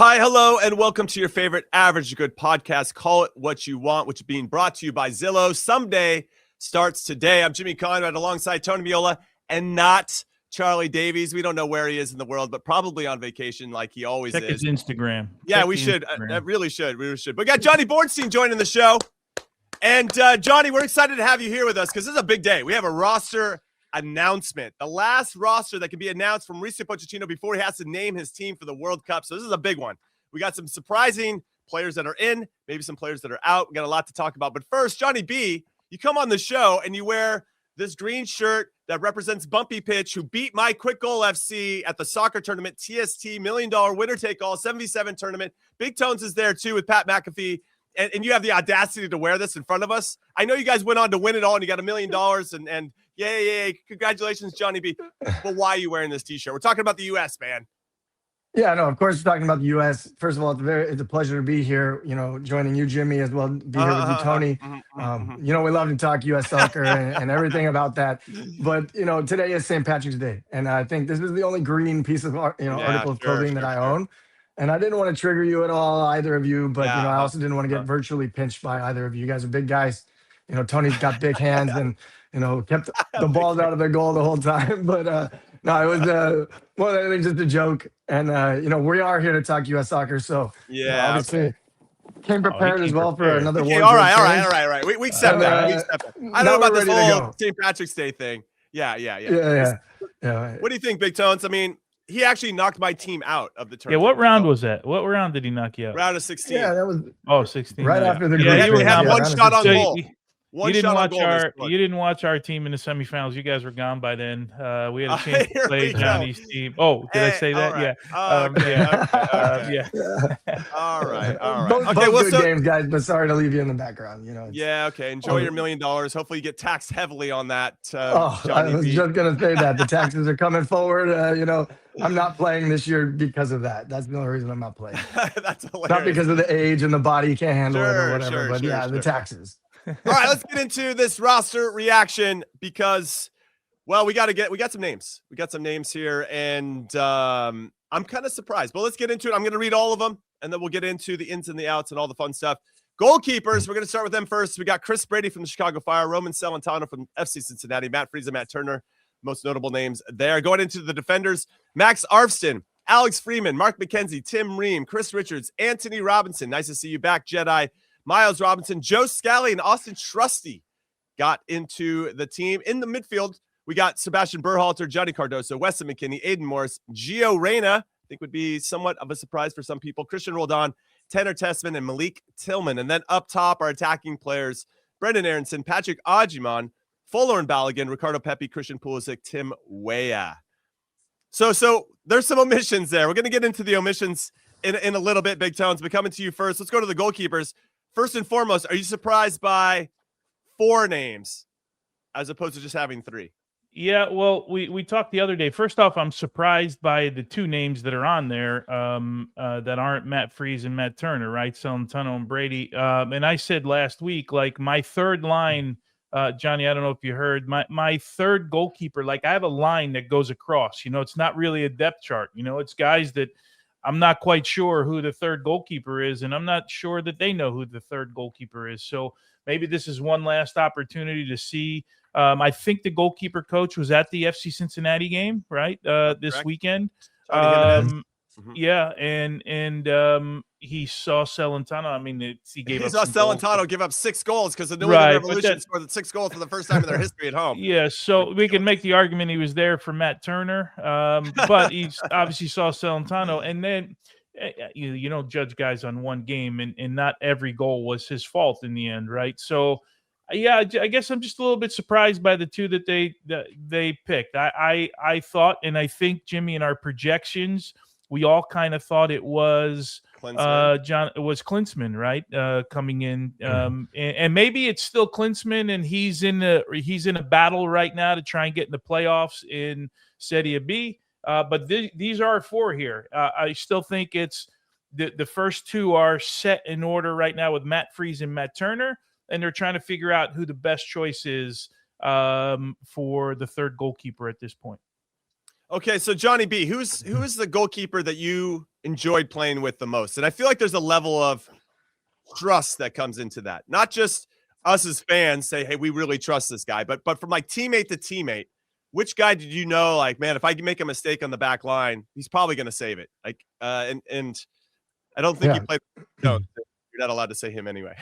Hi, hello, and welcome to your favorite Average Good podcast. Call it what you want, which is being brought to you by Zillow. Someday starts today. I'm Jimmy Conrad alongside Tony Meola and not Charlie Davies. We don't know where he is in the world, but probably on vacation like he always Check is. his Instagram. Yeah, we should. I really should. We should. But we got Johnny Bornstein joining the show. And Johnny, we're excited to have you here with us because this is a big day. We have a roster announcement, the last roster that can be announced from Mauricio Pochettino before he has to name his team for the World Cup. So this is a big one. We got some surprising players that are in, maybe some players that are out. We got a lot to talk about. But first, Johnny B, you come on the show and you wear this green shirt that represents Bumpy Pitch, who beat my Quick Goal FC at the soccer tournament, TST $1 million winner take all 77 tournament. Big Tones is there too with Pat McAfee. And you have the audacity to wear this in front of us. I know you guys went on to win it all and you got $1 million and yay. Congratulations, Johnny B. But why are you wearing this t-shirt? We're talking about the U.S., man. Yeah, no, of course, we're talking about the U.S. First of all, it's a pleasure to be here, joining you, Jimmy, as well, be here with you, Tony. We love to talk U.S. soccer and everything about that. But, today is St. Patrick's Day. And I think this is the only green piece of, article of clothing that I own. And I didn't want to trigger you at all, either of you, but, I also didn't want to get virtually pinched by either of you. You guys are big guys. Tony's got big hands and, kept the balls out of their goal the whole time. But no, it was more than anything just a joke. And, we are here to talk U.S. soccer. So, obviously, came prepared as well for another one. All right. We accept that. I don't know about this whole St. Patrick's Day thing. Yeah. What do you think, Big Tones? I mean, he actually knocked my team out of the tournament. Yeah, what round was that? What round did he knock you out? Round of 16. Yeah, that was 16. Right after the we had one shot on goal. You didn't watch our team in the semifinals. You guys were gone by then. We had a chance to play Johnny's team. Oh, did I say that? Right. Yeah. All right. Both good games, guys, but sorry to leave you in the background. Yeah, okay. Enjoy your $1 million. Hopefully you get taxed heavily on that. I was just going to say that. The taxes are coming forward. I'm not playing this year because of that. That's the only reason I'm not playing. That's hilarious. Not because of the age and the body can't handle it or whatever, the taxes. All right, let's get into this roster reaction because, we got some names. We got some names here, and I'm kind of surprised. But let's get into it. I'm going to read all of them, and then we'll get into the ins and the outs and all the fun stuff. Goalkeepers, we're going to start with them first. We got Chris Brady from the Chicago Fire, Roman Celentano from FC Cincinnati, Matt Freese and Matt Turner, most notable names there. Going into the defenders, Max Arfston, Alex Freeman, Mark McKenzie, Tim Ream, Chris Richards, Anthony Robinson. Nice to see you back, Jedi. Miles Robinson, Joe Scally, and Auston Trusty got into the team. In the midfield, we got Sebastian Berhalter, Johnny Cardoso, Weston McKennie, Aiden Morris, Gio Reyna, I think would be somewhat of a surprise for some people, Christian Roldan, Tanner Tessmann, and Malik Tillman. And then up top, our attacking players, Brendan Aronson, Patrick Agyemang, Fuller and Balogun, Ricardo Pepi, Christian Pulisic, Tim Weah. So there's some omissions there. We're going to get into the omissions in a little bit, Big Tones, but coming to you first. Let's go to the goalkeepers. First and foremost, are you surprised by 4 names as opposed to just having 3? Yeah, well, we talked the other day. First off, I'm surprised by the 2 names that are on there that aren't Matt Freese and Matt Turner, right? Celentano and Brady. And I said last week, like my third line, Johnny, I don't know if you heard, my third goalkeeper, like I have a line that goes across. It's not really a depth chart. It's guys that I'm not quite sure who the third goalkeeper is, and I'm not sure that they know who the third goalkeeper is. So maybe this is one last opportunity to see. I think the goalkeeper coach was at the FC Cincinnati game, right? This Correct. Weekend. Yeah, and he saw Celentano. I mean, he saw Celentano give up 6 goals because the New England Revolution scored 6 goals for the first time in their history at home. Yeah, so we can make the argument he was there for Matt Turner, but he obviously saw Celentano. And then you don't judge guys on one game, and not every goal was his fault in the end, right? So, yeah, I guess I'm just a little bit surprised by the 2 that they picked. I thought, and I think, Jimmy, in our projections, we all kind of thought it was It was Klinsmann, right? Coming in, and maybe it's still Klinsmann, and he's in a battle right now to try and get in the playoffs in Serie B. But these are 4 here. I still think it's the first 2 are set in order right now with Matt Freese and Matt Turner, and they're trying to figure out who the best choice is for the third goalkeeper at this point. Okay, so Johnny B, who's the goalkeeper that you enjoyed playing with the most? And I feel like there's a level of trust that comes into that. Not just us as fans say, hey, we really trust this guy, but from like teammate to teammate, which guy did you know, like, man, if I can make a mistake on the back line, he's probably going to save it. Like, and I don't think he played. No, you're not allowed to say him anyway.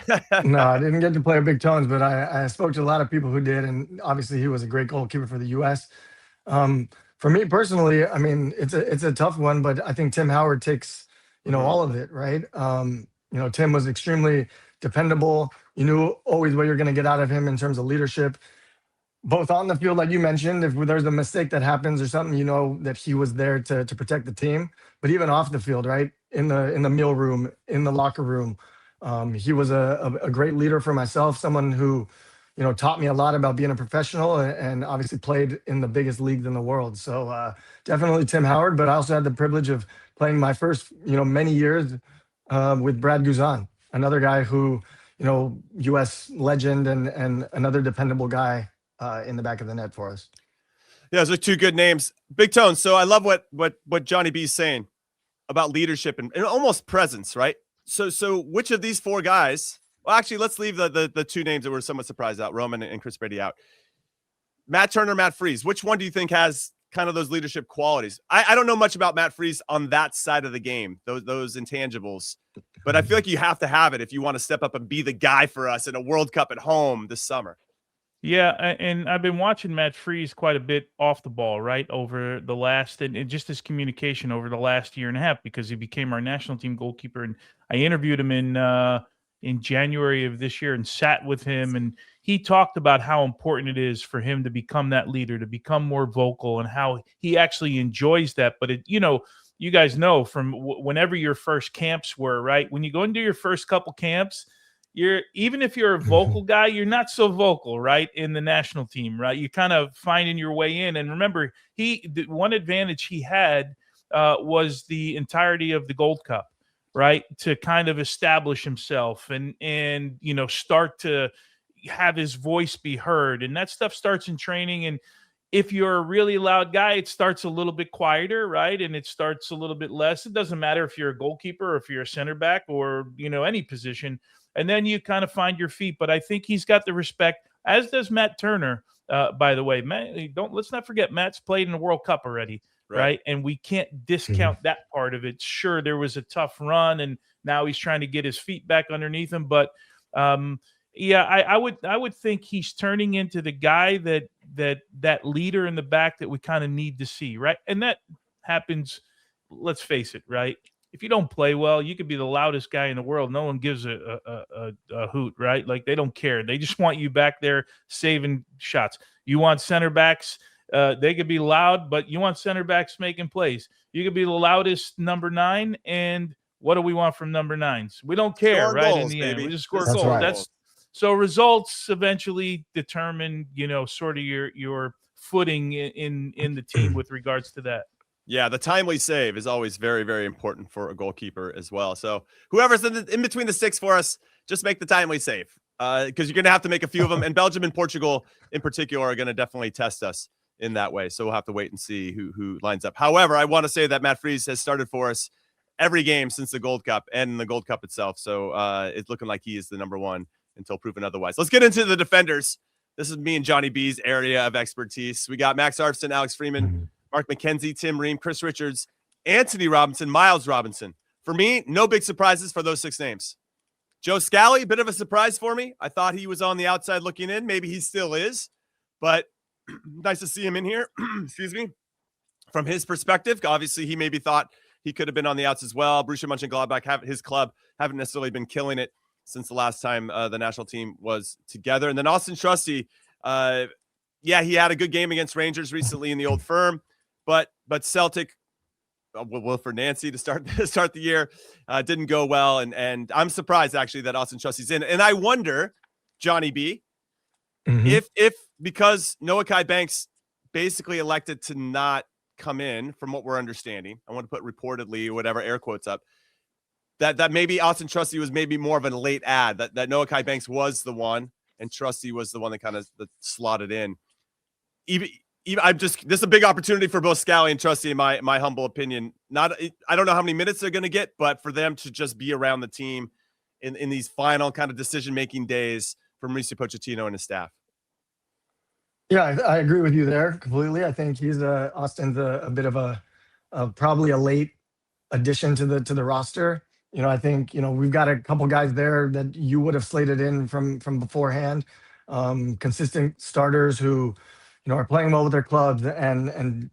No, I didn't get to play big tones, but I spoke to a lot of people who did, and obviously he was a great goalkeeper for the U.S. For me personally, I mean, it's a tough one, but I think Tim Howard takes, all of it, right? Tim was extremely dependable. You knew always what you're going to get out of him in terms of leadership, both on the field, like you mentioned. If there's a mistake that happens or something, that he was there to protect the team. But even off the field, right, in the meal room, in the locker room, he was a great leader for myself. Someone who, taught me a lot about being a professional, and obviously played in the biggest leagues in the world. So definitely Tim Howard. But I also had the privilege of playing my first, many years with Brad Guzan, another guy who, U.S. legend and another dependable guy in the back of the net for us. Yeah, those are 2 good names. Big Tone. So I love what Johnny B is saying about leadership and almost presence, right? So which of these 4 guys? Well, actually, let's leave the 2 names that we're somewhat surprised out, Roman and Chris Brady, out. Matt Turner, Matt Freese. Which one do you think has kind of those leadership qualities? I don't know much about Matt Freese on that side of the game, those intangibles, but I feel like you have to have it if you want to step up and be the guy for us in a World Cup at home this summer. Yeah, and I've been watching Matt Freese quite a bit off the ball, right, over the last, and just his communication over the last year and a half, because he became our national team goalkeeper, and I interviewed him in January of this year and sat with him, and he talked about how important it is for him to become that leader, to become more vocal, and how he actually enjoys that. But you guys know from whenever your first camps were, right, when you go and do your first couple camps, even if you're a vocal guy, you're not so vocal, right, in the national team, right? You're kind of finding your way in. And remember, the one advantage he had was the entirety of the Gold Cup, right, to kind of establish himself and start to have his voice be heard. And that stuff starts in training. And if you're a really loud guy, it starts a little bit quieter, right? And it starts a little bit less. It doesn't matter if you're a goalkeeper or if you're a center back or, any position. And then you kind of find your feet. But I think he's got the respect, as does Matt Turner, by the way. Let's not forget, Matt's played in the World Cup already, right? And we can't discount that part of it. Sure, there was a tough run, and now he's trying to get his feet back underneath him. But I would think he's turning into the guy that leader in the back that we kind of need to see, right? And that happens, let's face it, right? If you don't play well, you could be the loudest guy in the world. No one gives a hoot, right? Like, they don't care. They just want you back there saving shots. You want center backs. They could be loud, but you want center backs making plays. You could be the loudest number 9, and what do we want from number 9s? We don't care, right? Goals, in the end, we just score That's goals. right. So results eventually determine, sort of your footing in the team with regards to that. Yeah, the timely save is always very, very important for a goalkeeper as well. So whoever's in between the sticks for us, just make the timely save, because you're going to have to make a few of them. And Belgium and Portugal in particular are going to definitely test us in that way. So we'll have to wait and see who lines up. However, I want to say that Matt Freese has started for us every game since the Gold Cup and the Gold Cup itself. So it's looking like he is the number 1 until proven otherwise. Let's get into the defenders. This is me and Johnny B's area of expertise. We got Max Auston, Alex Freeman, Mark McKenzie, Tim Ream, Chris Richards, Anthony Robinson, Miles Robinson. For me, no big surprises for those 6 names. Joe Scally, a bit of a surprise for me. I thought he was on the outside looking in. Maybe he still is, but nice to see him in here. Excuse me. From his perspective, obviously he maybe thought he could have been on the outs as well. Borussia Mönchengladbach, his club, haven't necessarily been killing it since the last time the national team was together. And then Auston Trusty, he had a good game against Rangers recently in the Old Firm. But Celtic Wilfred Nancy to start the year. Didn't go well, and I'm surprised actually that Auston Trusty's in. And I wonder, Johnny B, if because Noahkai Banks basically elected to not come in, from what we're understanding, I want to put reportedly, whatever, air quotes up, that maybe Auston Trusty was maybe more of a late ad, that Noahkai Banks was the one and Trusty was the one that kind of slotted in. Even this is a big opportunity for both Scally and Trusty, in my humble opinion. I don't know how many minutes they're going to get, but for them to just be around the team in these final kind of decision-making days for Mauricio Pochettino and his staff. Yeah, I agree with you there completely. I think Austin's a bit of a probably a late addition to the roster. I think we've got a couple guys there that you would have slated in from beforehand, consistent starters who are playing well with their clubs, and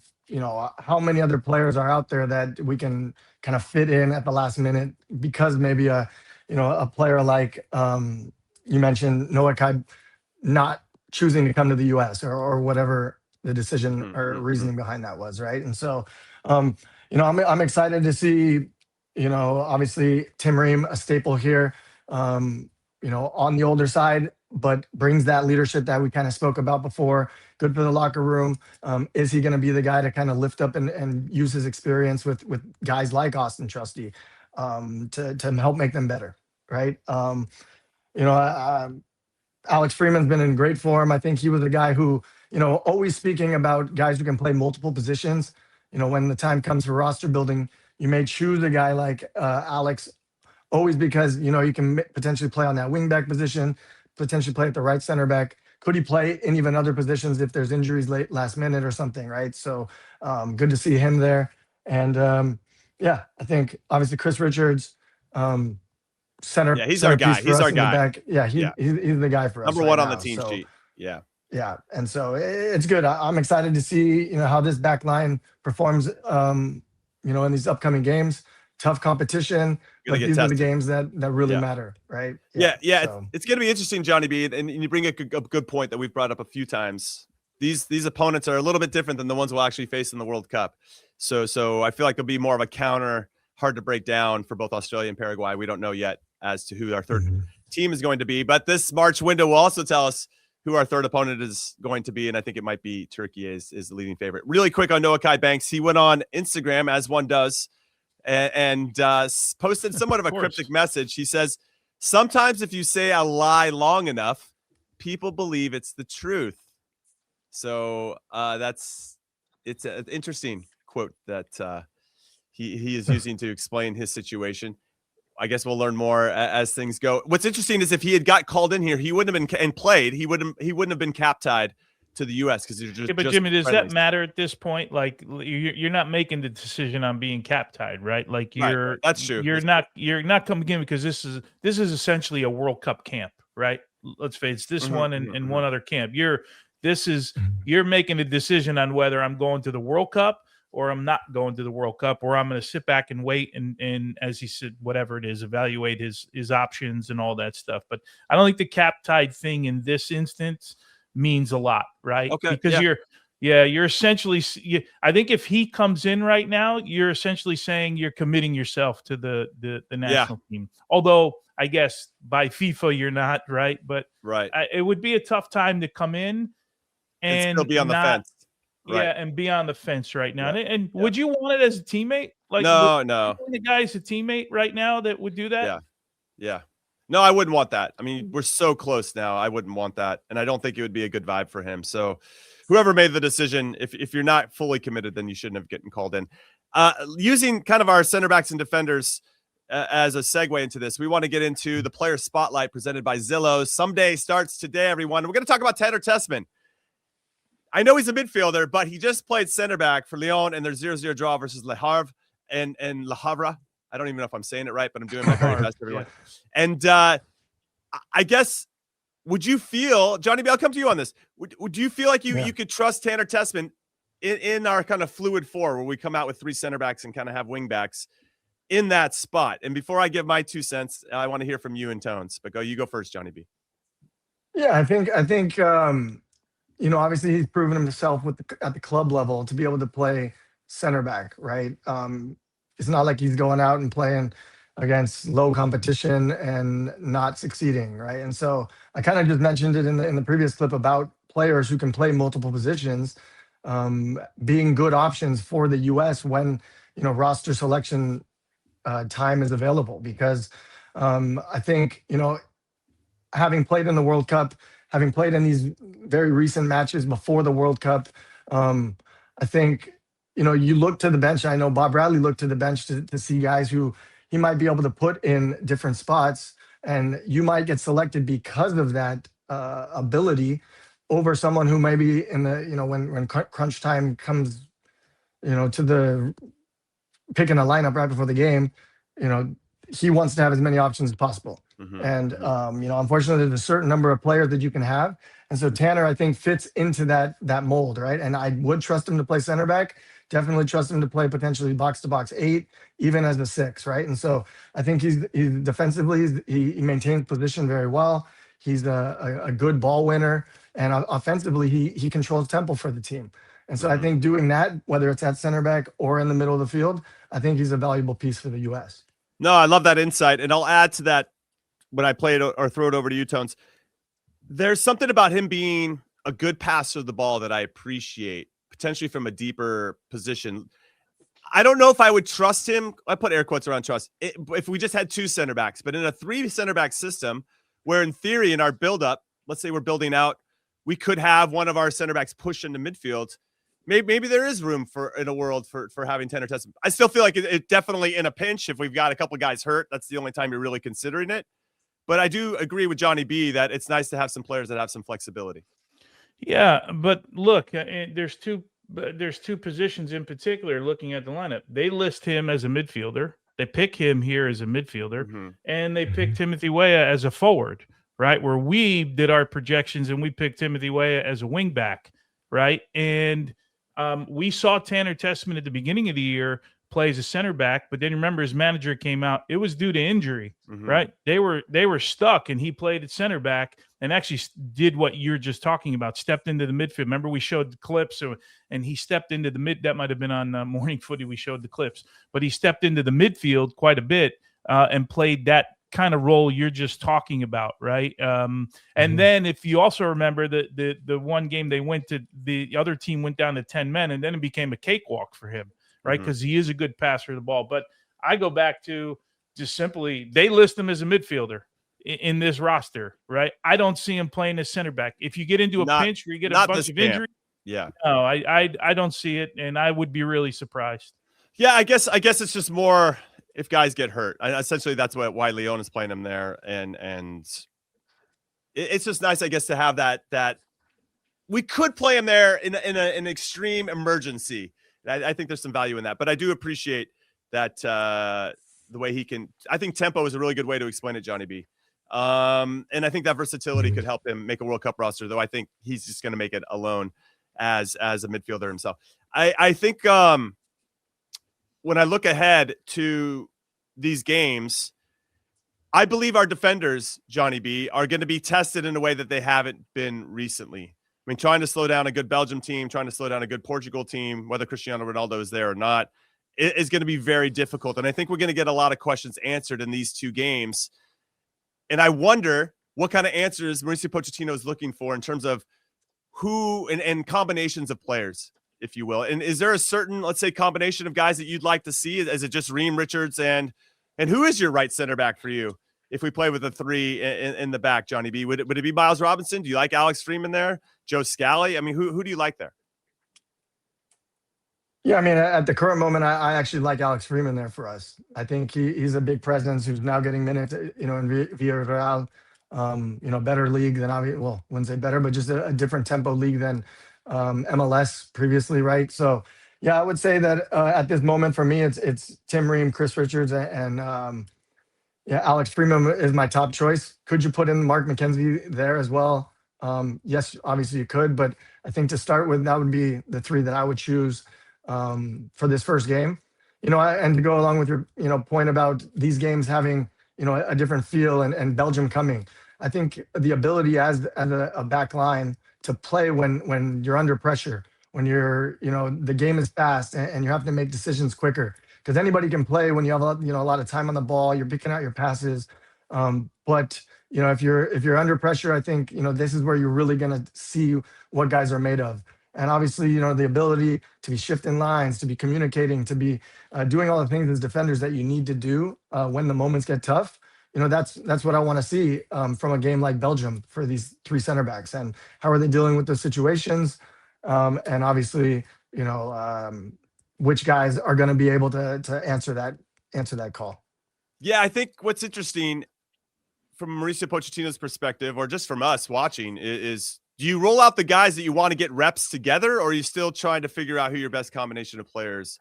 how many other players are out there that we can kind of fit in at the last minute, because maybe a player like you mentioned, Noahkai, not choosing to come to the US or whatever the decision or reasoning behind that was, right? And so I'm excited to see obviously Tim Ream, a staple here, on the older side, but brings that leadership that we kind of spoke about before. Good for the locker room. Is he going to be the guy to kind of lift up and use his experience with guys like Auston Trusty to help make them better, right? Alex Freeman's been in great form. I think he was a guy who, always speaking about guys who can play multiple positions. When the time comes for roster building, you may choose a guy like Alex, always because, you can potentially play on that wing back position, potentially play at the right center back. Could he play in even other positions if there's injuries last minute or something, right? So good to see him there. And I think obviously Chris Richards, center. Yeah, he's our guy. He's our guy. He's the guy for us. Number one on the team sheet. Yeah. Yeah. And so it's good. I'm excited to see, how this back line performs, in these upcoming games. Tough competition, but these are the games that really matter, right? Yeah. So. It's going to be interesting, Johnny B. And you bring a good point that we've brought up a few times. These opponents are a little bit different than the ones we'll actually face in the World Cup. So I feel like there'll be more of a counter, hard to break down for both Australia and Paraguay. We don't know yet as to who our third team is going to be, but this March window will also tell us who our third opponent is going to be, and I think it might be Turkey is the leading favorite. Really quick on Noahkai Banks, he went on Instagram, as one does, and posted somewhat of a cryptic message. He says, "Sometimes if you say a lie long enough, people believe it's the truth." So it's an interesting quote that he is using to explain his situation. I guess we'll learn more as things go. What's interesting is if he had got called in here, he wouldn't have been and played. He wouldn't have been cap tied to the U.S. because he's just. Yeah, but Jimmy, does that matter at this point? Like you're not making the decision on being cap tied, right? Like right. That's true. You're not coming in because this is essentially a World Cup camp, right? Let's face it, this one and one other camp. You're making a decision on whether I'm going to the World Cup or I'm not going to the World Cup, or I'm going to sit back and wait and as he said, whatever it is, evaluate his options and all that stuff. But I don't think the cap tied thing in this instance means a lot, right? Okay. Because you're essentially, I think if he comes in right now, you're essentially saying you're committing yourself to the national team. Although I guess by FIFA you're not, right? But it would be a tough time to come in and still be on the fence. Right. Yeah, and be on the fence right now. And would you want it as a teammate? Like, no. The guy's a teammate right now that would do that? Yeah. No, I wouldn't want that. I mean, we're so close now. I wouldn't want that. And I don't think it would be a good vibe for him. So whoever made the decision, if you're not fully committed, then you shouldn't have gotten called in. Using kind of our center backs and defenders as a segue into this, we want to get into the player spotlight presented by Zillow. Someday starts today, everyone. We're going to talk about Tanner Tessmann. I know he's a midfielder, but he just played center back for Lyon and their 0-0 draw versus Le Havre and Le Havre. I don't even know if I'm saying it right, but I'm doing my very best, everyone. And I guess, would you feel, Johnny B, I'll come to you on this. Would you feel like you could trust Tanner Tessmann in our kind of fluid four where we come out with three center backs and kind of have wing backs in that spot? And before I give my 2 cents, I want to hear from you and Tones, but you go first, Johnny B. Yeah, I think obviously he's proven himself at the club level to be able to play center back, right? It's not like he's going out and playing against low competition and not succeeding, right? And so I kind of just mentioned it in the previous clip about players who can play multiple positions, being good options for the U.S. when roster selection time is available. Because I think having played in the World Cup, having played in these very recent matches before the World Cup, I think you look to the bench. I know Bob Bradley looked to the bench to see guys who he might be able to put in different spots, and you might get selected because of that ability over someone who maybe in the when crunch time comes, to the picking a lineup right before the game, he wants to have as many options as possible. And unfortunately, there's a certain number of players that you can have, and so Tanner, I think, fits into that mold, right? And I would trust him to play center back. Definitely trust him to play potentially box to box 8, even as a 6, right? And so I think he's defensively, he maintains position very well. He's a good ball winner, and offensively, he controls tempo for the team. And so I think doing that, whether it's at center back or in the middle of the field, I think he's a valuable piece for the U.S. No, I love that insight, and I'll add to that when I play it or throw it over to you, Tones. There's something about him being a good passer of the ball that I appreciate, potentially from a deeper position. I don't know if I would trust him. I put air quotes around trust if we just had 2 center backs, but in a 3 center back system where in theory in our buildup, let's say we're building out, we could have one of our center backs push into midfield. Maybe there is room in a world for having Tanner Tessmann. I still feel like it definitely in a pinch, if we've got a couple guys hurt, that's the only time you're really considering it. But I do agree with Johnny B that it's nice to have some players that have some flexibility. Yeah, but look, there's two positions in particular. Looking at the lineup, they list him as a midfielder. They pick him here as a midfielder, and they pick Timothy Weah as a forward, right? Where we did our projections and we picked Timothy Weah as a wing back, right? And we saw Tanner Tessmann at the beginning of the year play as a center back, but then remember his manager came out. It was due to injury, right? They were stuck, and he played at center back and actually did what you're just talking about, stepped into the midfield. Remember we showed the clips, and he stepped into the mid. That might have been on Morning Footy. We showed the clips, but he stepped into the midfield quite a bit and played that kind of role you're just talking about, right? And then if you also remember the one game they went to, the other team went down to 10 men, and then it became a cakewalk for him, right? Because he is a good passer of the ball. But I go back to just simply, they list him as a midfielder in this roster, right? I don't see him playing as center back. If you get into a pinch where you get a bunch of injuries, no, I don't see it, and I would be really surprised. Yeah, I guess it's just more if guys get hurt. Essentially, that's why Leon is playing him there, and it's just nice, I guess, to have that we could play him there in an extreme emergency. I think there's some value in that, but I do appreciate that the way he can. I think tempo is a really good way to explain it, Johnny B. And I think that versatility could help him make a World Cup roster, though I think he's just going to make it alone as a midfielder himself. I think when I look ahead to these games, I believe our defenders, Johnny B, are going to be tested in a way that they haven't been recently. I mean, trying to slow down a good Belgium team, trying to slow down a good Portugal team, whether Cristiano Ronaldo is there or not, it is going to be very difficult. And I think we're going to get a lot of questions answered in these 2 games. And I wonder what kind of answers Mauricio Pochettino is looking for in terms of who and combinations of players, if you will. And is there a certain, let's say, combination of guys that you'd like to see? Is it just Ream, Richards, and who is your right center back for you if we play with a 3 in the back, Johnny B? Would it be Miles Robinson? Do you like Alex Freeman there? Joe Scally? I mean, who do you like there? Yeah, I mean, at the current moment, I actually like Alex Freeman there for us. I think he's a big presence who's now getting minutes, in Villarreal, better league than wouldn't say better, but just a different tempo league than MLS previously, right? So, yeah, I would say that at this moment for me, it's Tim Ream, Chris Richards, and Alex Freeman is my top choice. Could you put in Mark McKenzie there as well? Yes, obviously you could, but I think to start with, that would be the 3 that I would choose for this first game. And to go along with your point about these games having a different feel and Belgium coming, I think the ability as a back line to play when you're under pressure, when you're, the game is fast and you have to make decisions quicker, because anybody can play when you have a lot of time on the ball. You're picking out your passes, but if you're under pressure, I think this is where you're really going to see what guys are made of. And obviously, the ability to be shifting lines, to be communicating, to be doing all the things as defenders that you need to do when the moments get tough. That's what I want to see from a game like Belgium for these three center backs, and how are they dealing with those situations, and obviously, which guys are going to be able to answer that call. Yeah, I think what's interesting from Mauricio Pochettino's perspective, or just from us watching, is do you roll out the guys that you want to get reps together, or are you still trying to figure out who your best combination of players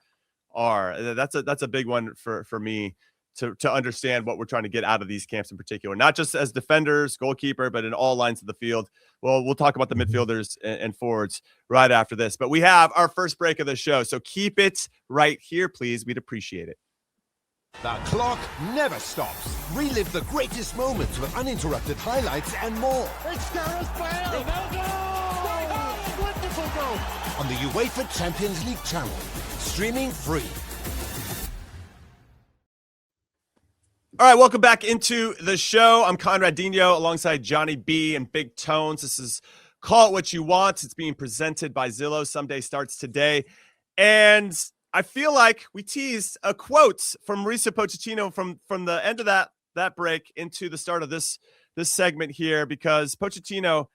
are? That's a big one for me to understand what we're trying to get out of these camps in particular, not just as defenders, goalkeeper, but in all lines of the field. Well, we'll talk about the midfielders and forwards right after this, but we have our first break of the show, so keep it right here, please. We'd appreciate it. The clock never stops. Relive the greatest moments with uninterrupted highlights and more. It's Gareth Bale! Ronaldo! Wonderful goal! On the UEFA Champions League channel. Streaming free. All right, welcome back into the show. I'm Conrad Dino alongside Johnny B and Big Tones. This is Call It What You Want. It's being presented by Zillow. Someday starts today. And I feel like we teased a quote from Mauricio Pochettino from the end of that break into the start of this segment here, because Pochettino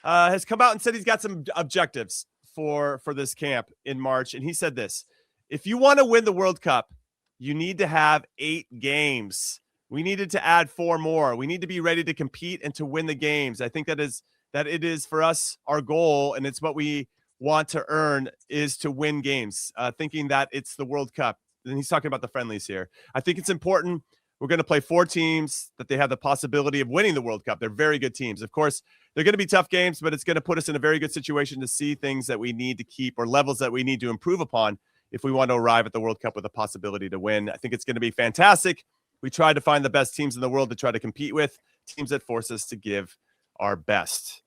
has come out and said he's got some objectives for this camp in March. And he said this: if you want to win the World Cup, you need to have 8 games. We needed to add 4 more. We need to be ready to compete and to win the games. I think that it is for us our goal, and it's what we want to earn, is to win games, thinking that it's the World Cup. And he's talking about the friendlies here. I think it's important. We're going to play 4 teams that they have the possibility of winning the World Cup. They're very good teams. Of course, they're going to be tough games, but it's going to put us in a very good situation to see things that we need to keep, or levels that we need to improve upon, if we want to arrive at the World Cup with a possibility to win. I think it's going to be fantastic. We try to find the best teams in the world to try to compete with, teams that force us to give our best.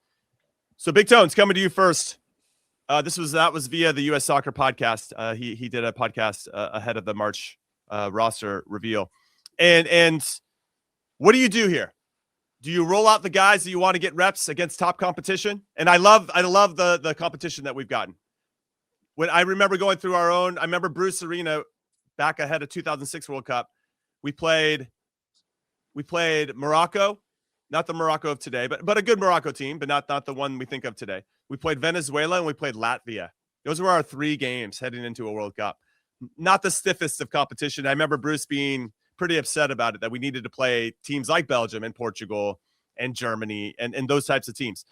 So Big Tones, coming to you first. That was via the US Soccer podcast. He did a podcast ahead of the March roster reveal. And what do you do here? Do you roll out the guys that you want to get reps against top competition? And I love the competition that we've gotten. When I remember going through I remember Bruce Arena back ahead of 2006 World Cup. We played Morocco, not the Morocco of today, but a good Morocco team, but not the one we think of today. We played Venezuela and we played Latvia. Those were our 3 games heading into a World Cup. Not the stiffest of competition. I remember Bruce being pretty upset about it, that we needed to play teams like Belgium and Portugal and Germany and those types of teams.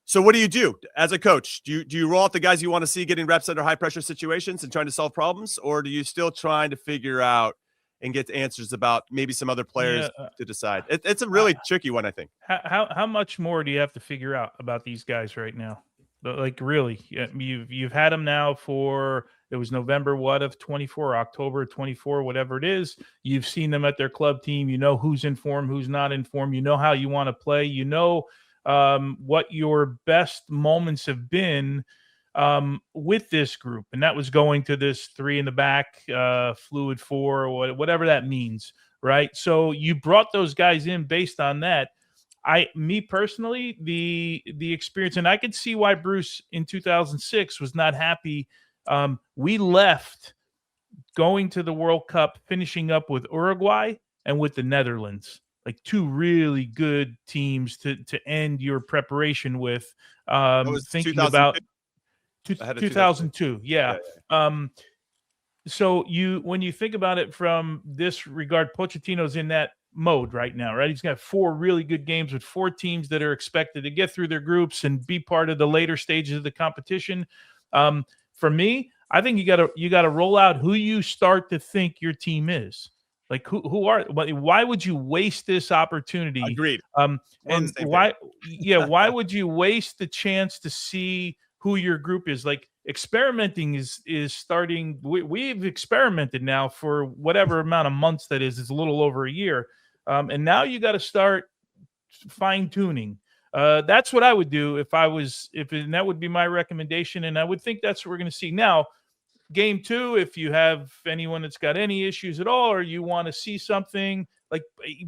So what do you do as a coach? Do you roll out the guys you want to see getting reps under high pressure situations and trying to solve problems, or do you still trying to figure out and get answers about maybe some other players to decide? It's a really tricky one, I think. How much more do you have to figure out about these guys right now? Like, really, you've had them now for, it was November of 24, October 24, whatever it is. You've seen them at their club team. You know who's in form, who's not in form. You know how you want to play. You know what your best moments have been with this group, and that was going to this 3 in the back, fluid 4, or whatever that means, right? So you brought those guys in based on that. Me personally, the experience, and I could see why Bruce in 2006 was not happy. We left going to the World Cup, finishing up with Uruguay and with the Netherlands, like 2 really good teams to end your preparation with. Thinking about 2002. Yeah. So when you think about it from this regard, Pochettino's in that mode right now, right? He's got 4 really good games with 4 teams that are expected to get through their groups and be part of the later stages of the competition. For me, I think you gotta roll out who you start to think your team is. Like why would you waste this opportunity? Agreed. And why would you waste the chance to see who your group is? Like, experimenting is starting. We've experimented now for whatever amount of months that is. It's a little over a year. And now you got to start fine tuning. That's what I would do if and that would be my recommendation. And I would think that's what we're going to see now. Game 2, if you have anyone that's got any issues at all, or you want to see something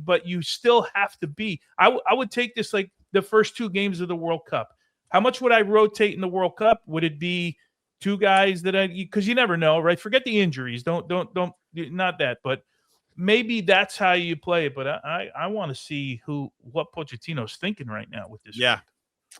but you still have to be, I would take this like the first 2 games of the World Cup. How much would I rotate in the World Cup? Would it be 2 guys because you never know, right? Forget the injuries. Don't, not that, but maybe that's how you play it. But I want to see what Pochettino's thinking right now with this. Yeah.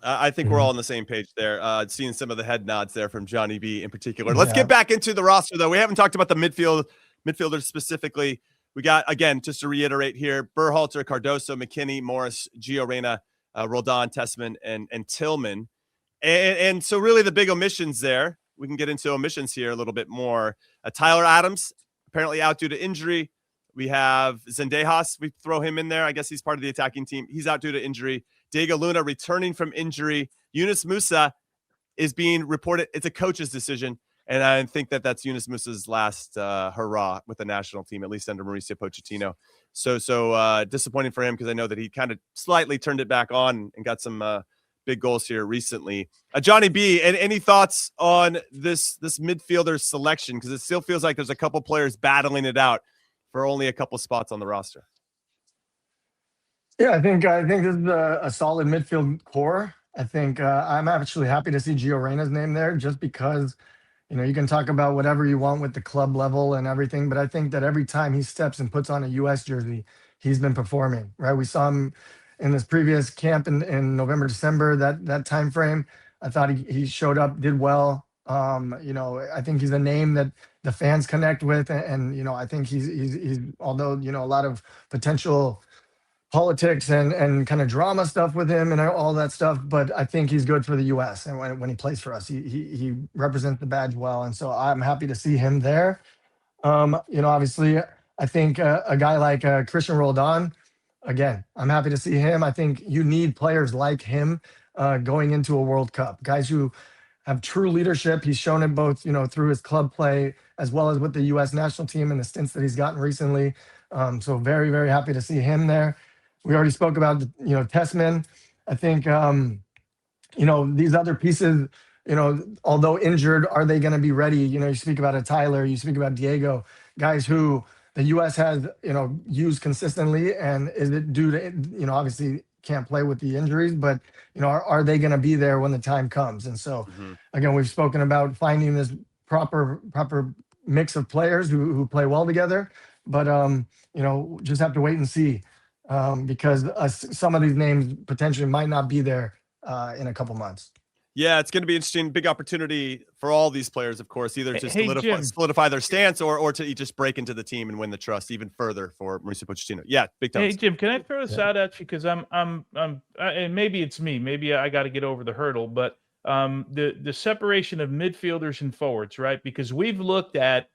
I think we're all on the same page there. Seeing some of the head nods there from Johnny B in particular. Let's get back into the roster, though. We haven't talked about the midfielders specifically. We got, again, just to reiterate here, Berhalter, Cardoso, McKennie, Morris, Gio Reyna, Roldan, Tessmann, and Tillman. And so really the big omissions there, we can get into omissions here a little bit more. Tyler Adams, apparently out due to injury. We have Zendejas. We throw him in there. I guess he's part of the attacking team. He's out due to injury. Diego Luna returning from injury. Yunus Musa is being reported. It's a coach's decision. And I think that's Yunus Musa's last hurrah with the national team, at least under Mauricio Pochettino. So disappointing for him because I know that he kind of slightly turned it back on and got some big goals here recently. Johnny B, any thoughts on this midfielder selection? Because it still feels like there's a couple players battling it out for only a couple spots on the roster. Yeah, I think this is a solid midfield core. I think I'm actually happy to see Gio Reyna's name there, just because, you can talk about whatever you want with the club level and everything, but I think that every time he steps and puts on a U.S. jersey, he's been performing, right? We saw him in this previous camp in November, December, that time frame. I thought he showed up, did well. I think he's a name that the fans connect with, and I think he's although a lot of potential politics and kind of drama stuff with him and all that stuff, but I think he's good for the U.S. and when he plays for us, he represents the badge well, and so I'm happy to see him there. Obviously, I think a guy like Christian Roldan, again, I'm happy to see him. I think you need players like him going into a World Cup, guys who have true leadership. He's shown it both, through his club play as well as with the U.S. national team and the stints that he's gotten recently. So very, very happy to see him there. We already spoke about, Tessmann. I think, these other pieces, although injured, are they going to be ready? You speak about a Tyler, you speak about Diego, guys who the U.S. has, used consistently. And is it due to, obviously can't play with the injuries, but, are they going to be there when the time comes? And so, again, we've spoken about finding this proper mix of players who play well together. But, just have to wait and see. Because some of these names potentially might not be there in a couple months. Yeah, it's going to be interesting. Big opportunity for all these players, of course, either to solidify their stance or to just break into the team and win the trust even further for Mauricio Pochettino. Yeah, big time. Hey, Jim, can I throw this out at you? Because I'm and maybe it's me. Maybe I got to get over the hurdle. But the separation of midfielders and forwards, right? Because we've looked at,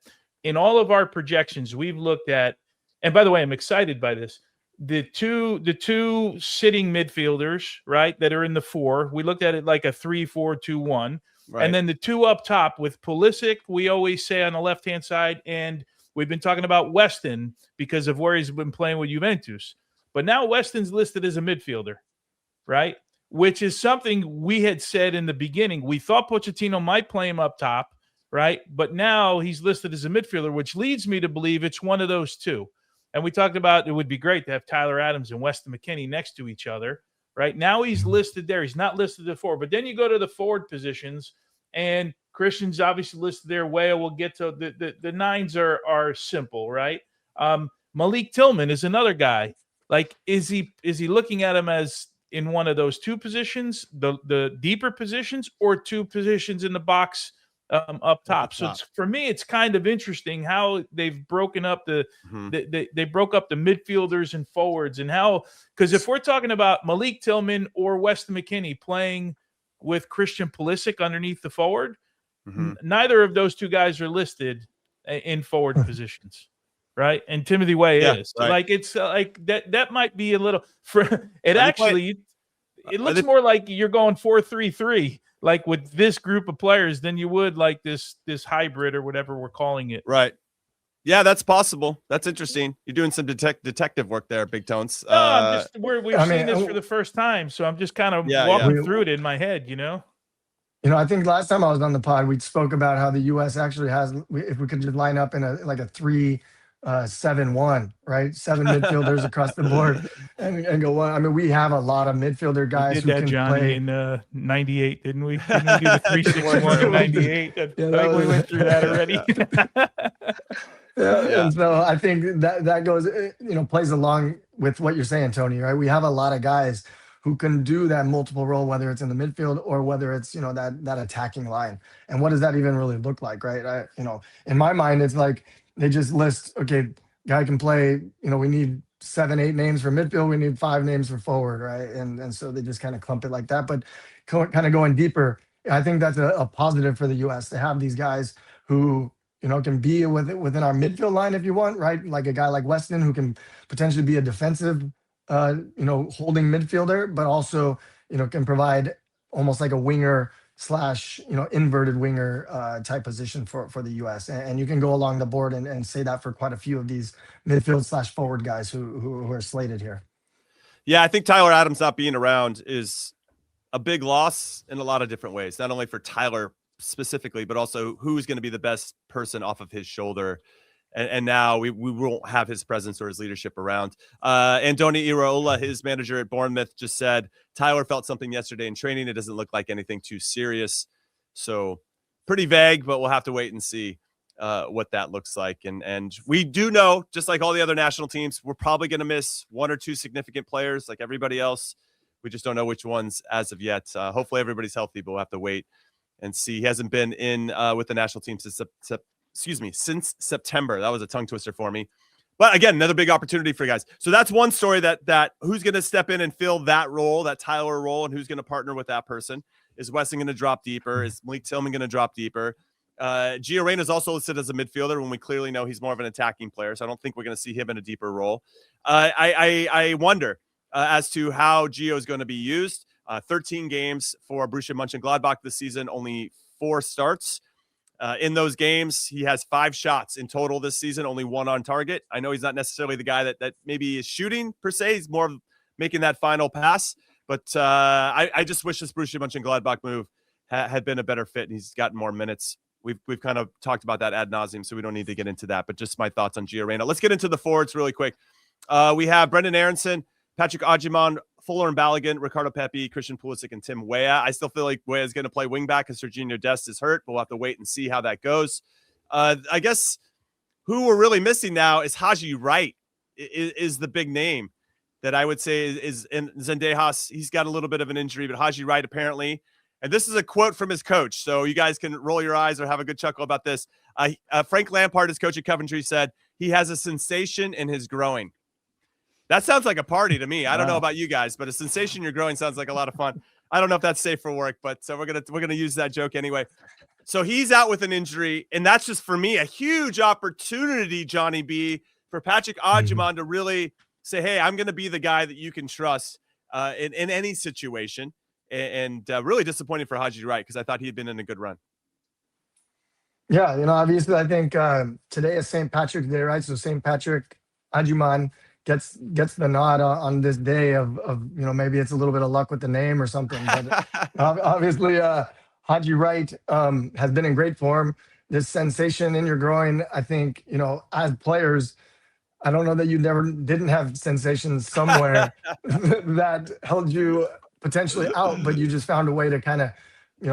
in all of our projections, and by the way, I'm excited by this. The two sitting midfielders, right, that are in the 4. We looked at it like a 3-4-2-1, right. And then the 2 up top with Pulisic, we always say on the left-hand side, and we've been talking about Weston because of where he's been playing with Juventus. But now Weston's listed as a midfielder, right, which is something we had said in the beginning. We thought Pochettino might play him up top, right, but now he's listed as a midfielder, which leads me to believe it's one of those two. And we talked about it would be great to have Tyler Adams and Weston McKennie next to each other. Right now he's listed there. He's not listed at 4. But then you go to the forward positions, and Christian's obviously listed there. Weah will get to the 9s are simple, right? Malik Tillman is another guy. Like, is he looking at him as in one of those 2 positions, the deeper positions, or 2 positions in the box up top? So for me, it's kind of interesting how they've broken up they broke up the midfielders and forwards, and how, because if we're talking about Malik Tillman or Weston McKennie playing with Christian Pulisic underneath the forward, neither of those 2 guys are listed in forward positions, right? And Timothy Weah is. Right. Like, it's like that might be a little it looks more like you're going 4-3-3. Like with this group of players than you would like this hybrid or whatever we're calling it. Right. Yeah, that's possible. That's interesting. You're doing some detective work there, Big Tones. No, I'm just we've seen this for the first time, so I'm just kind of walking through it in my head, You know, I think last time I was on the pod, we spoke about how the U.S. actually has, if we could just line up in a 3-7-1, right? 7 midfielders across the board and go on. I mean, we have a lot of midfielder guys who can Johnny, play. in 98, didn't we? Didn't we do the 3-6-1 in 98? I think we went through that already. Yeah. And so I think that goes, plays along with what you're saying, Tony, right? We have a lot of guys who can do that multiple role, whether it's in the midfield or whether it's, that attacking line. And what does that even really look like, right? In my mind, it's like they just list, okay, guy can play, we need 7-8 names for midfield, we need 5 names for forward, right? And so they just kind of clump it like that. But kind of going deeper, I think that's a positive for the U.S. to have these guys who, can be within our midfield line if you want, right? Like a guy like Weston who can potentially be a defensive, holding midfielder, but also, can provide almost like a winger / inverted winger type position for the U.S. And you can go along the board and say that for quite a few of these midfield / forward guys who are slated here. Yeah, I think Tyler Adams not being around is a big loss in a lot of different ways, not only for Tyler specifically, but also who's going to be the best person off of his shoulder. And now we won't have his presence or his leadership around. Andoni Iraola, his manager at Bournemouth, just said Tyler felt something yesterday in training. It doesn't look like anything too serious. So pretty vague, but we'll have to wait and see what that looks like. And we do know, just like all the other national teams, we're probably going to miss 1 or 2 significant players like everybody else. We just don't know which ones as of yet. Hopefully everybody's healthy, but we'll have to wait and see. He hasn't been in with the national team since September. That was a tongue twister for me. But again, another big opportunity for you guys. So that's one story that who's going to step in and fill that role, that Tyler role, and who's going to partner with that person. Is Weston going to drop deeper? Is Malik Tillman going to drop deeper? Gio Reyna is also listed as a midfielder when we clearly know he's more of an attacking player. So I don't think we're going to see him in a deeper role. I wonder as to how Gio is going to be used. 13 games for Borussia Mönchengladbach this season, only 4 starts. In those games, he has 5 shots in total this season, only 1 on target. I know he's not necessarily the guy that maybe is shooting per se. He's more of making that final pass. But I just wish this Borussia Mönchengladbach move had been a better fit, and he's gotten more minutes. We've kind of talked about that ad nauseum, so we don't need to get into that. But just my thoughts on Gio Reyna. Let's get into the forwards really quick. We have Brendan Aronson, Patrick Agyemang, Fuller and Balogun, Ricardo Pepi, Christian Pulisic, and Tim Weah. I still feel like Weah is going to play wingback because Serginho Dest is hurt, but we'll have to wait and see how that goes. I guess who we're really missing now is Haji Wright is the big name that I would say is in Zendejas. He's got a little bit of an injury, but Haji Wright apparently, and this is a quote from his coach, so you guys can roll your eyes or have a good chuckle about this. Frank Lampard, his coach at Coventry, said he has a sensation in his groin. That sounds like a party to me. I don't know about you guys, but a sensation in your groin sounds like a lot of fun. I don't know if that's safe for work, but so we're gonna use that joke anyway. So he's out with an injury, and that's just for me a huge opportunity, Johnny B, for Patrick Agyemang to really say, "Hey, I'm going to be the guy that you can trust in any situation." And really disappointing for Haji Wright because I thought he had been in a good run. Yeah, obviously, I think today is St. Patrick's Day, right? So St. Patrick Agyemang gets the nod on this day of maybe it's a little bit of luck with the name or something. But obviously, Haji Wright has been in great form. This sensation in your groin, I think, as players, I don't know that you didn't have sensations somewhere that held you potentially out, but you just found a way to kind of,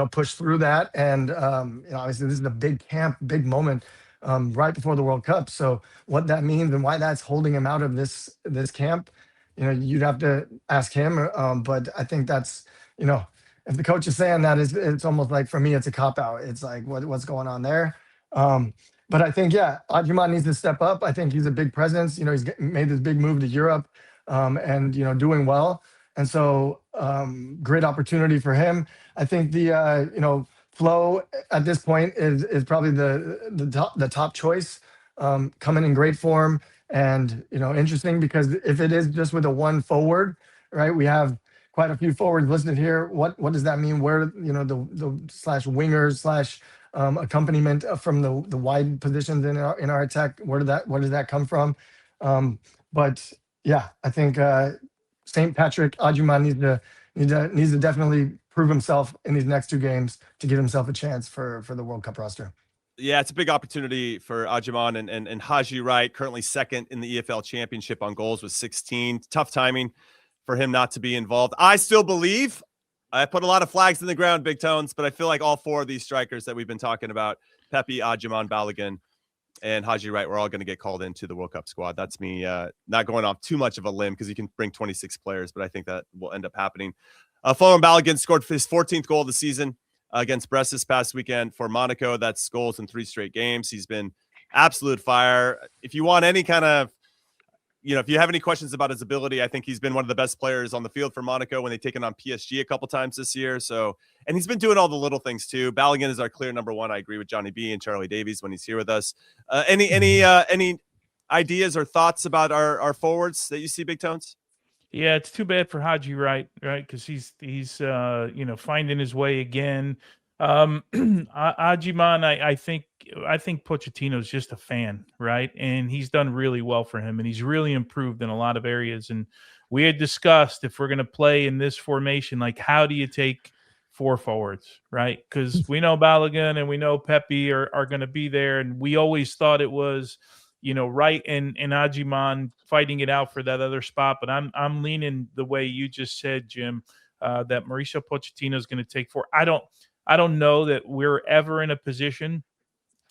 push through that. And obviously, this is a big camp, big moment. Right before the World Cup. So what that means and why that's holding him out of this camp, you'd have to ask him. But I think that's, if the coach is saying that, it's almost like, for me, it's a cop-out. It's like, what's going on there? But I think, Agyemang needs to step up. I think he's a big presence. He's made this big move to Europe and, doing well. And so great opportunity for him. I think the, Flo at this point is probably the top choice, coming in great form, and interesting because if it is just with a 1 forward, right? We have quite a few forwards listed here. What does that mean? Where, the slash wingers slash accompaniment from the wide positions in our attack, where does that come from? But yeah, I think St. Patrick Agyemang needs to definitely prove himself in these next 2 games to give himself a chance for the World Cup roster. Yeah, it's a big opportunity for Agyemang and Haji Wright, currently second in the EFL Championship on goals with 16. Tough timing for him not to be involved. I still believe, I put a lot of flags in the ground, Big Tones, but I feel like all 4 of these strikers that we've been talking about, Pepe, Agyemang, Balogun, and Haji Wright, we're all going to get called into the World Cup squad. That's me not going off too much of a limb because you can bring 26 players, but I think that will end up happening. Florian Balogun scored his 14th goal of the season against Brest this past weekend for Monaco. That's goals in 3 straight games. He's been absolute fire. If you want any kind of, if you have any questions about his ability, I think he's been one of the best players on the field for Monaco when they've taken on PSG a couple times this year. So, and he's been doing all the little things too. Balogun is our clear number 1. I agree with Johnny B and Charlie Davies when he's here with us. Any ideas or thoughts about our forwards that you see, Big Tones? Yeah, it's too bad for Haji Wright, right? Because he's finding his way again. Agyemang, I think Pochettino's just a fan, right? And he's done really well for him, and he's really improved in a lot of areas. And we had discussed, if we're going to play in this formation, like, how do you take 4 forwards, right? Because we know Balogun and we know Pepe are going to be there, and we always thought it was, Wright and Agyemang fighting it out for that other spot. But I'm leaning the way you just said, Jim, that Mauricio Pochettino is going to take 4. I don't know that we're ever in a position.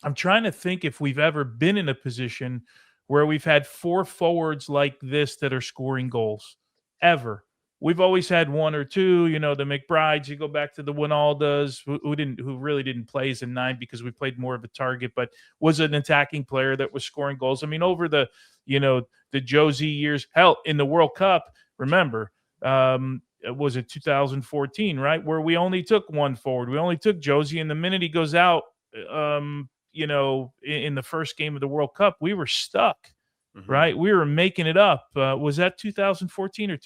I'm trying to think if we've ever been in a position where we've had 4 forwards like this that are scoring goals ever. We've always had 1 or 2, the McBrides. You go back to the Winaldas, who really didn't play as a 9 because we played more of a target, but was an attacking player that was scoring goals. I mean, over the Josie years, hell, in the World Cup, remember, was it 2014, right? Where we only took 1 forward. We only took Josie, and the minute he goes out, in the first game of the World Cup, we were stuck. Mm-hmm. Right, we were making it up. Was that 2014 or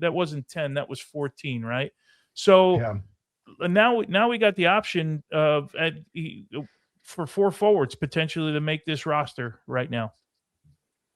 that wasn't 10? That was 14, right? So now we got the option of for 4 forwards potentially to make this roster right now.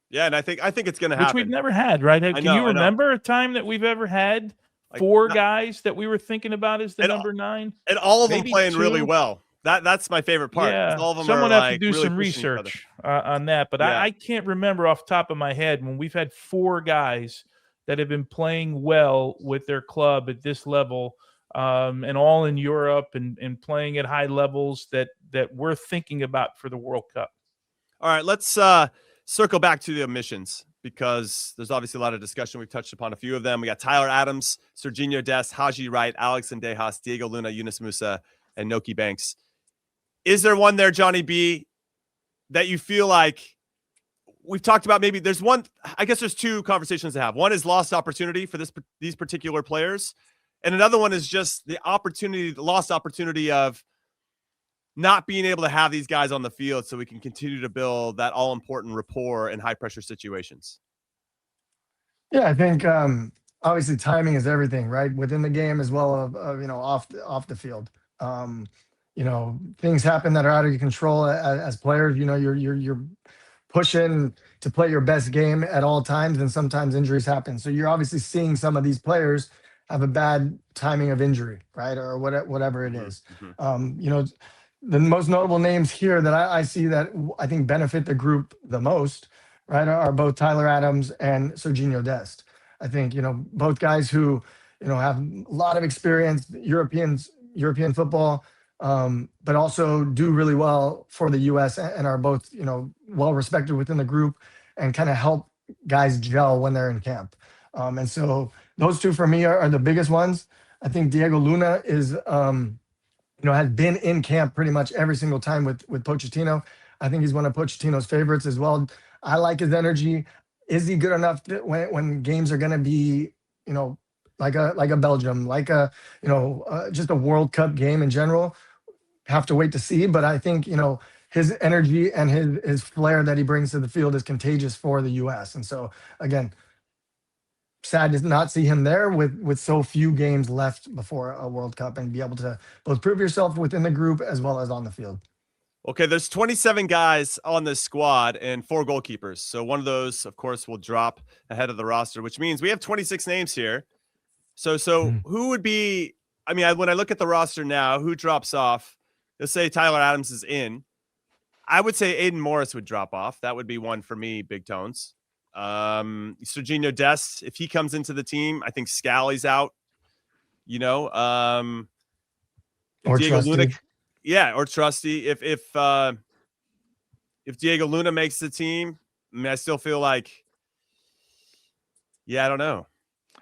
Yeah, and I think it's going to happen, which we've never had. Right? Can you remember a time that we've ever had 4 guys that we were thinking about as the number 9, and all of them playing 2? Really well? That's my favorite part. Yeah, all of them someone have to do really some research on that. But I can't remember off the top of my head when we've had 4 guys that have been playing well with their club at this level, and all in Europe and playing at high levels that we're thinking about for the World Cup. All right, let's circle back to the omissions, because there's obviously a lot of discussion. We've touched upon a few of them. We got Tyler Adams, Serginho Dest, Haji Wright, Alex Sendejas, Diego Luna, Yunus Musa, and Noki Banks. Is there one there, Johnny B, that you feel like we've talked about? Maybe there's one. I guess there's 2 conversations to have. One is lost opportunity for these particular players, and another one is just the lost opportunity of not being able to have these guys on the field so we can continue to build that all-important rapport in high-pressure situations. Yeah, I think obviously timing is everything, right? Within the game as well of off the field. Things happen that are out of your control as players. You're pushing to play your best game at all times, and sometimes injuries happen. So you're obviously seeing some of these players have a bad timing of injury, right, or whatever it is. Mm-hmm. The most notable names here that I see that I think benefit the group the most, right, are both Tyler Adams and Serginho Dest. I think both guys who have a lot of experience, European football, but also do really well for the U.S. and are both, well respected within the group and kind of help guys gel when they're in camp. And so those 2 for me are the biggest ones. I think Diego Luna is, has been in camp pretty much every single time with Pochettino. I think he's one of Pochettino's favorites as well. I like his energy. Is he good enough when games are going to be, like a Belgium, like just a World Cup game in general? Have to wait to see. But I think, his energy and his flair that he brings to the field is contagious for the U.S. And so, again, sad to not see him there with so few games left before a World Cup and be able to both prove yourself within the group as well as on the field. Okay, there's 27 guys on this squad and 4 goalkeepers. So one of those, of course, will drop ahead of the roster, which means we have 26 names here. So who would be, I mean, when I look at the roster now, who drops off? Let's say Tyler Adams is in. I would say Aiden Morris would drop off. That would be one for me, Big Tones. Serginho Dest, if he comes into the team, I think Scally's out. You know, Or Diego Trusty. Luna, yeah, or Trusty. If Diego Luna makes the team, I mean, I still feel like, yeah, I don't know.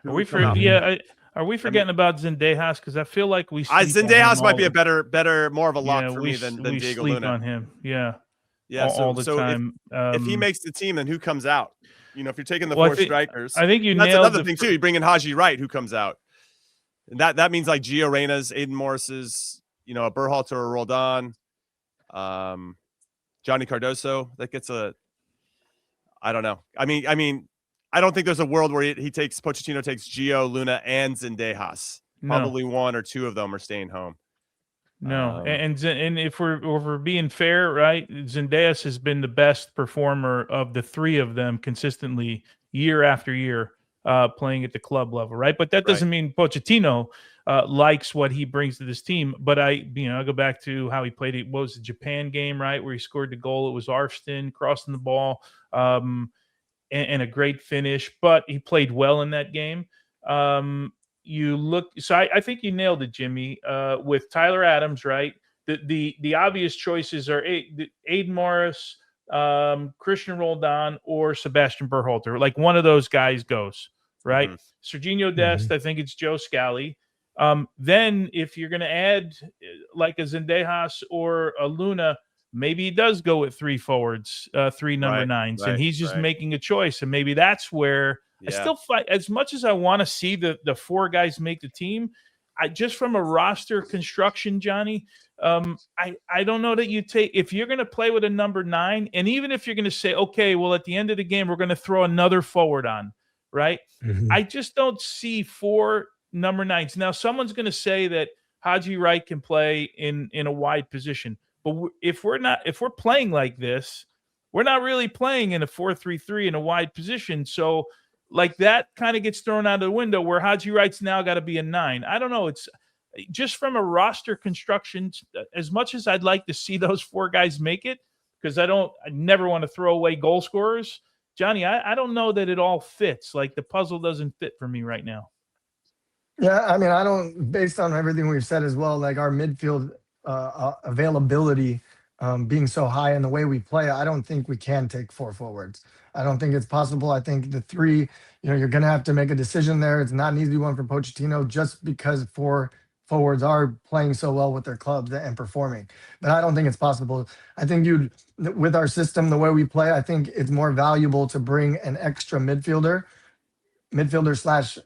Are we forgetting about Zendejas? Because I feel like we Zendejas might be a better, more of a lock for me than we Diego sleep Luna. on him. Yeah, yeah. all the time. If he makes the team, then who comes out? You know, if you're taking the 4 strikers, I think that's nailed another thing too. You bring in Haji Wright, who comes out, and that means like Gio Reyna's, Aiden Morris's, you know, a Berhalter or Roldan, Johnny Cardoso. That gets I don't know. I mean, I don't think there's a world where Pochettino takes Gio, Luna, and Zendejas. No. Probably 1 or 2 of them are staying home. No, and if we're being fair, right? Zendejas has been the best performer of the 3 of them consistently year after year, playing at the club level, right? But that doesn't mean Pochettino likes what he brings to this team. But I go back to how he played it. What was the Japan game, right, where he scored the goal? It was Auston crossing the ball, and a great finish. But he played well in that game. I think you nailed it, Jimmy, with Tyler Adams, right? The obvious choices are Aiden Morris, Christian Roldan, or Sebastian Berhalter. Like one of those guys goes, right? Serginho Dest, I think it's Joe Scally. Then if you're going to add like a Zendejas or a Luna, maybe he does go with 3 forwards, 3 number 9s, and he's just making a choice. And maybe that's where I still fight. As much as I want to see the 4 guys make the team, I just from a roster construction, Johnny, I don't know that you take, if you're going to play with a number 9, and even if you're going to say, okay, well, at the end of the game, we're going to throw another forward on, right? I just don't see 4 number 9s. Now, someone's going to say that Haji Wright can play in a wide position. But if we're playing like this, we're not really playing in a 4-3-3 in a wide position. So like that kind of gets thrown out of the window where Haji Wright's now got to be a 9. I don't know. It's just from a roster construction, as much as I'd like to see those 4 guys make it, because I never want to throw away goal scorers. Johnny, I don't know that it all fits. Like the puzzle doesn't fit for me right now. Yeah, I mean, based on everything we've said as well, like our midfield availability being so high in the way we play, I don't think we can take 4 forwards. I don't think it's possible. I think the 3, you're going to have to make a decision there. It's not an easy one for Pochettino just because 4 forwards are playing so well with their clubs and performing. But I don't think it's possible. I think with our system, the way we play, I think it's more valuable to bring an extra midfielder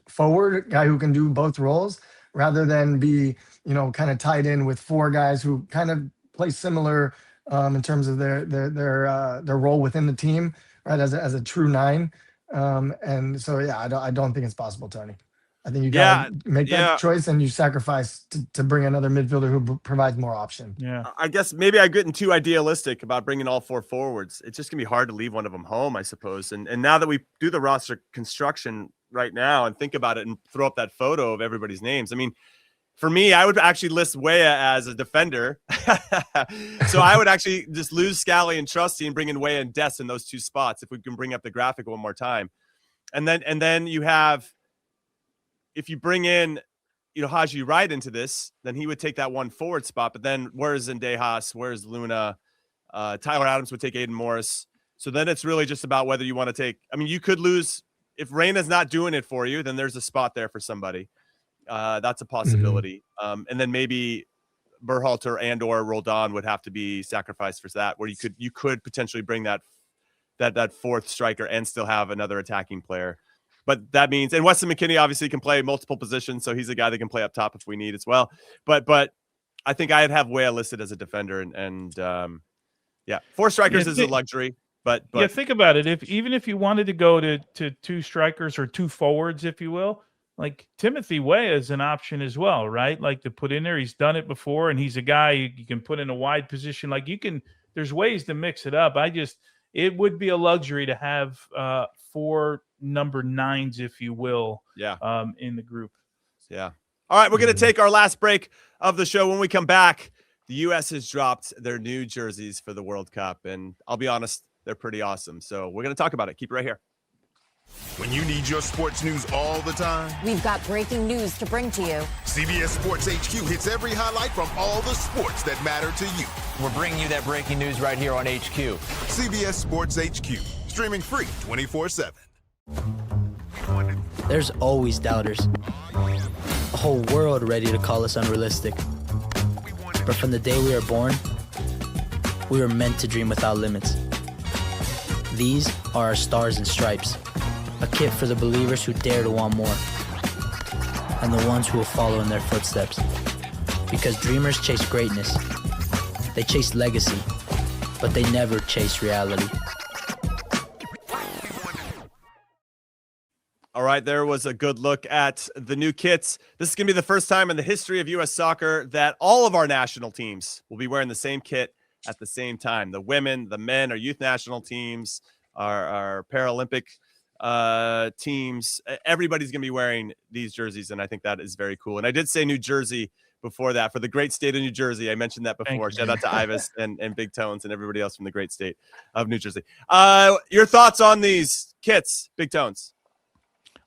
/ forward guy who can do both roles rather than be, kind of tied in with 4 guys who kind of play similar in terms of their role within the team, right? As a true 9. And so, yeah, I don't think it's possible, Tony. I think you got to make that choice and you sacrifice to bring another midfielder who provides more option. Yeah. I guess maybe I'm getting too idealistic about bringing all 4 forwards. It's just going to be hard to leave one of them home, I suppose. And now that we do the roster construction right now and think about it and throw up that photo of everybody's names, I mean, for me, I would actually list Weah as a defender. So I would actually just lose Scally and Trusty and bring in Weah and Dest in those 2 spots if we can bring up the graphic one more time. And then you have, if you bring in, Haji Wright into this, then he would take that 1 forward spot. But then where's Zendejas? Where's Luna? Tyler Adams would take Aiden Morris. So then it's really just about whether you want to take, I mean, you could lose, if Reyna's not doing it for you, then there's a spot there for somebody. That's a possibility. And then maybe Berhalter and or Roldan would have to be sacrificed for that, where you could potentially bring that 4th striker and still have another attacking player. But that means, and Weston McKennie obviously can play multiple positions, so he's a guy that can play up top if we need as well. But I think I'd have Weah listed as a defender, and 4 strikers is a luxury. But yeah, think about it. Even if you wanted to go to two strikers or two forwards, if you will, like Timothy Weah is an option as well, right? Like to put in there. He's done it before, and he's a guy you can put in a wide position. Like there's ways to mix it up. It would be a luxury to have 4 number 9s, if you will, in the group. Yeah. All right, we're going to take our last break of the show. When we come back, the U.S. has dropped their new jerseys for the World Cup, and I'll be honest, they're pretty awesome. So we're going to talk about it. Keep it right here. When you need your sports news all the time, we've got breaking news to bring to you. CBS Sports HQ hits every highlight from all the sports that matter to you. We're bringing you that breaking news right here on HQ. CBS Sports HQ, streaming free 24/7. There's always doubters. A whole world ready to call us unrealistic. But from the day we were born, we were meant to dream without limits. These are our stars and stripes, a kit for the believers who dare to want more, and the ones who will follow in their footsteps. Because dreamers chase greatness, they chase legacy, but they never chase reality. All right, there was a good look at the new kits. This is going to be the first time in the history of U.S. soccer that all of our national teams will be wearing the same kit at the same time. The women, the men, our youth national teams, our Paralympic teams. Everybody's going to be wearing these jerseys, and I think that is very cool. And I did say New Jersey before that, for the great state of New Jersey. I mentioned that before. Shout out to Ivis and Big Tones and everybody else from the great state of New Jersey. Your thoughts on these kits, Big Tones?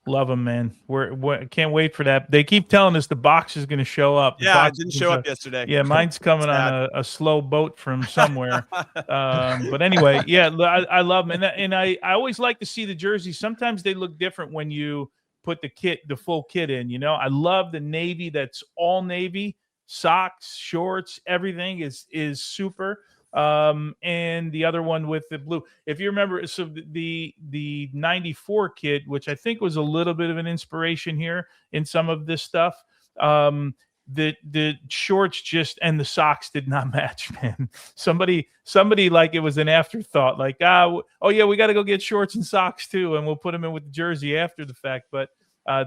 Love them, man. We're can't wait for that. They keep telling us the box is going to show up. Yeah, it didn't show up yesterday. Yeah, mine's coming on a slow boat from somewhere. But anyway, yeah, I love them, and I always like to see the jerseys. Sometimes they look different when you put the full kit in. You know, I love the navy. That's all navy, socks, shorts, everything is super. And the other one with the blue, if you remember, so the 94 kit, which I think was a little bit of an inspiration here in some of this stuff, the shorts just and the socks did not match, man. Somebody like it was an afterthought, like, oh yeah, we got to go get shorts and socks too, and we'll put them in with the jersey after the fact. But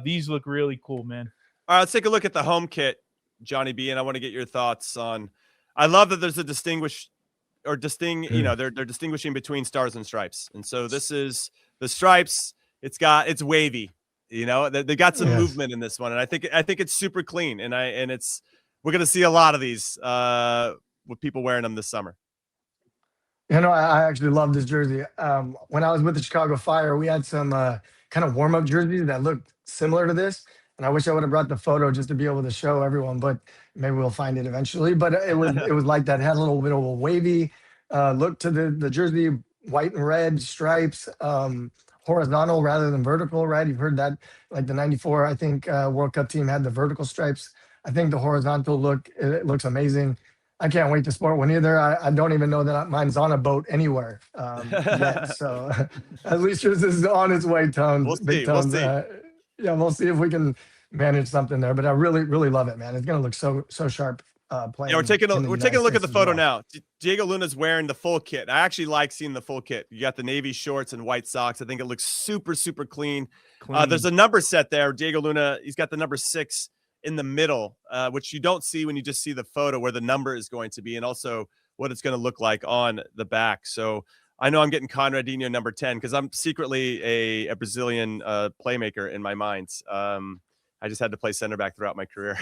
these look really cool, man. All right, let's take a look at the home kit, Johnny B, and I want to get your thoughts on. I love that there's a they're distinguishing between stars and stripes. And so this is the stripes. It's wavy, they got some movement in this one. And I think it's super clean. And we're going to see a lot of these with people wearing them this summer. I actually love this jersey. When I was with the Chicago Fire, we had some kind of warm-up jerseys that looked similar to this. And I wish I would have brought the photo just to be able to show everyone, but maybe we'll find it eventually. But it was like that. It had a little bit of a wavy look to the jersey, white and red stripes, horizontal rather than vertical, right? You've heard that, like the 94, I think, World Cup team had the vertical stripes. I think the horizontal look, it looks amazing. I can't wait to sport one either. I don't even know that mine's on a boat anywhere yet. So at least yours is on its way, Tones. We'll see. Big Tones. We'll see if we can manage something there. But I really, really love it, man. It's going to look so sharp playing. Yeah, we're taking a look at the photo now. Diego Luna's wearing the full kit. I actually like seeing the full kit. You got the navy shorts and white socks. I think it looks super, super clean. There's a number set there. Diego Luna, he's got the number 6 in the middle, which you don't see when you just see the photo where the number is going to be, and also what it's going to look like on the back. So I know I'm getting Conradinho number 10 because I'm secretly a Brazilian playmaker in my mind. I just had to play center back throughout my career.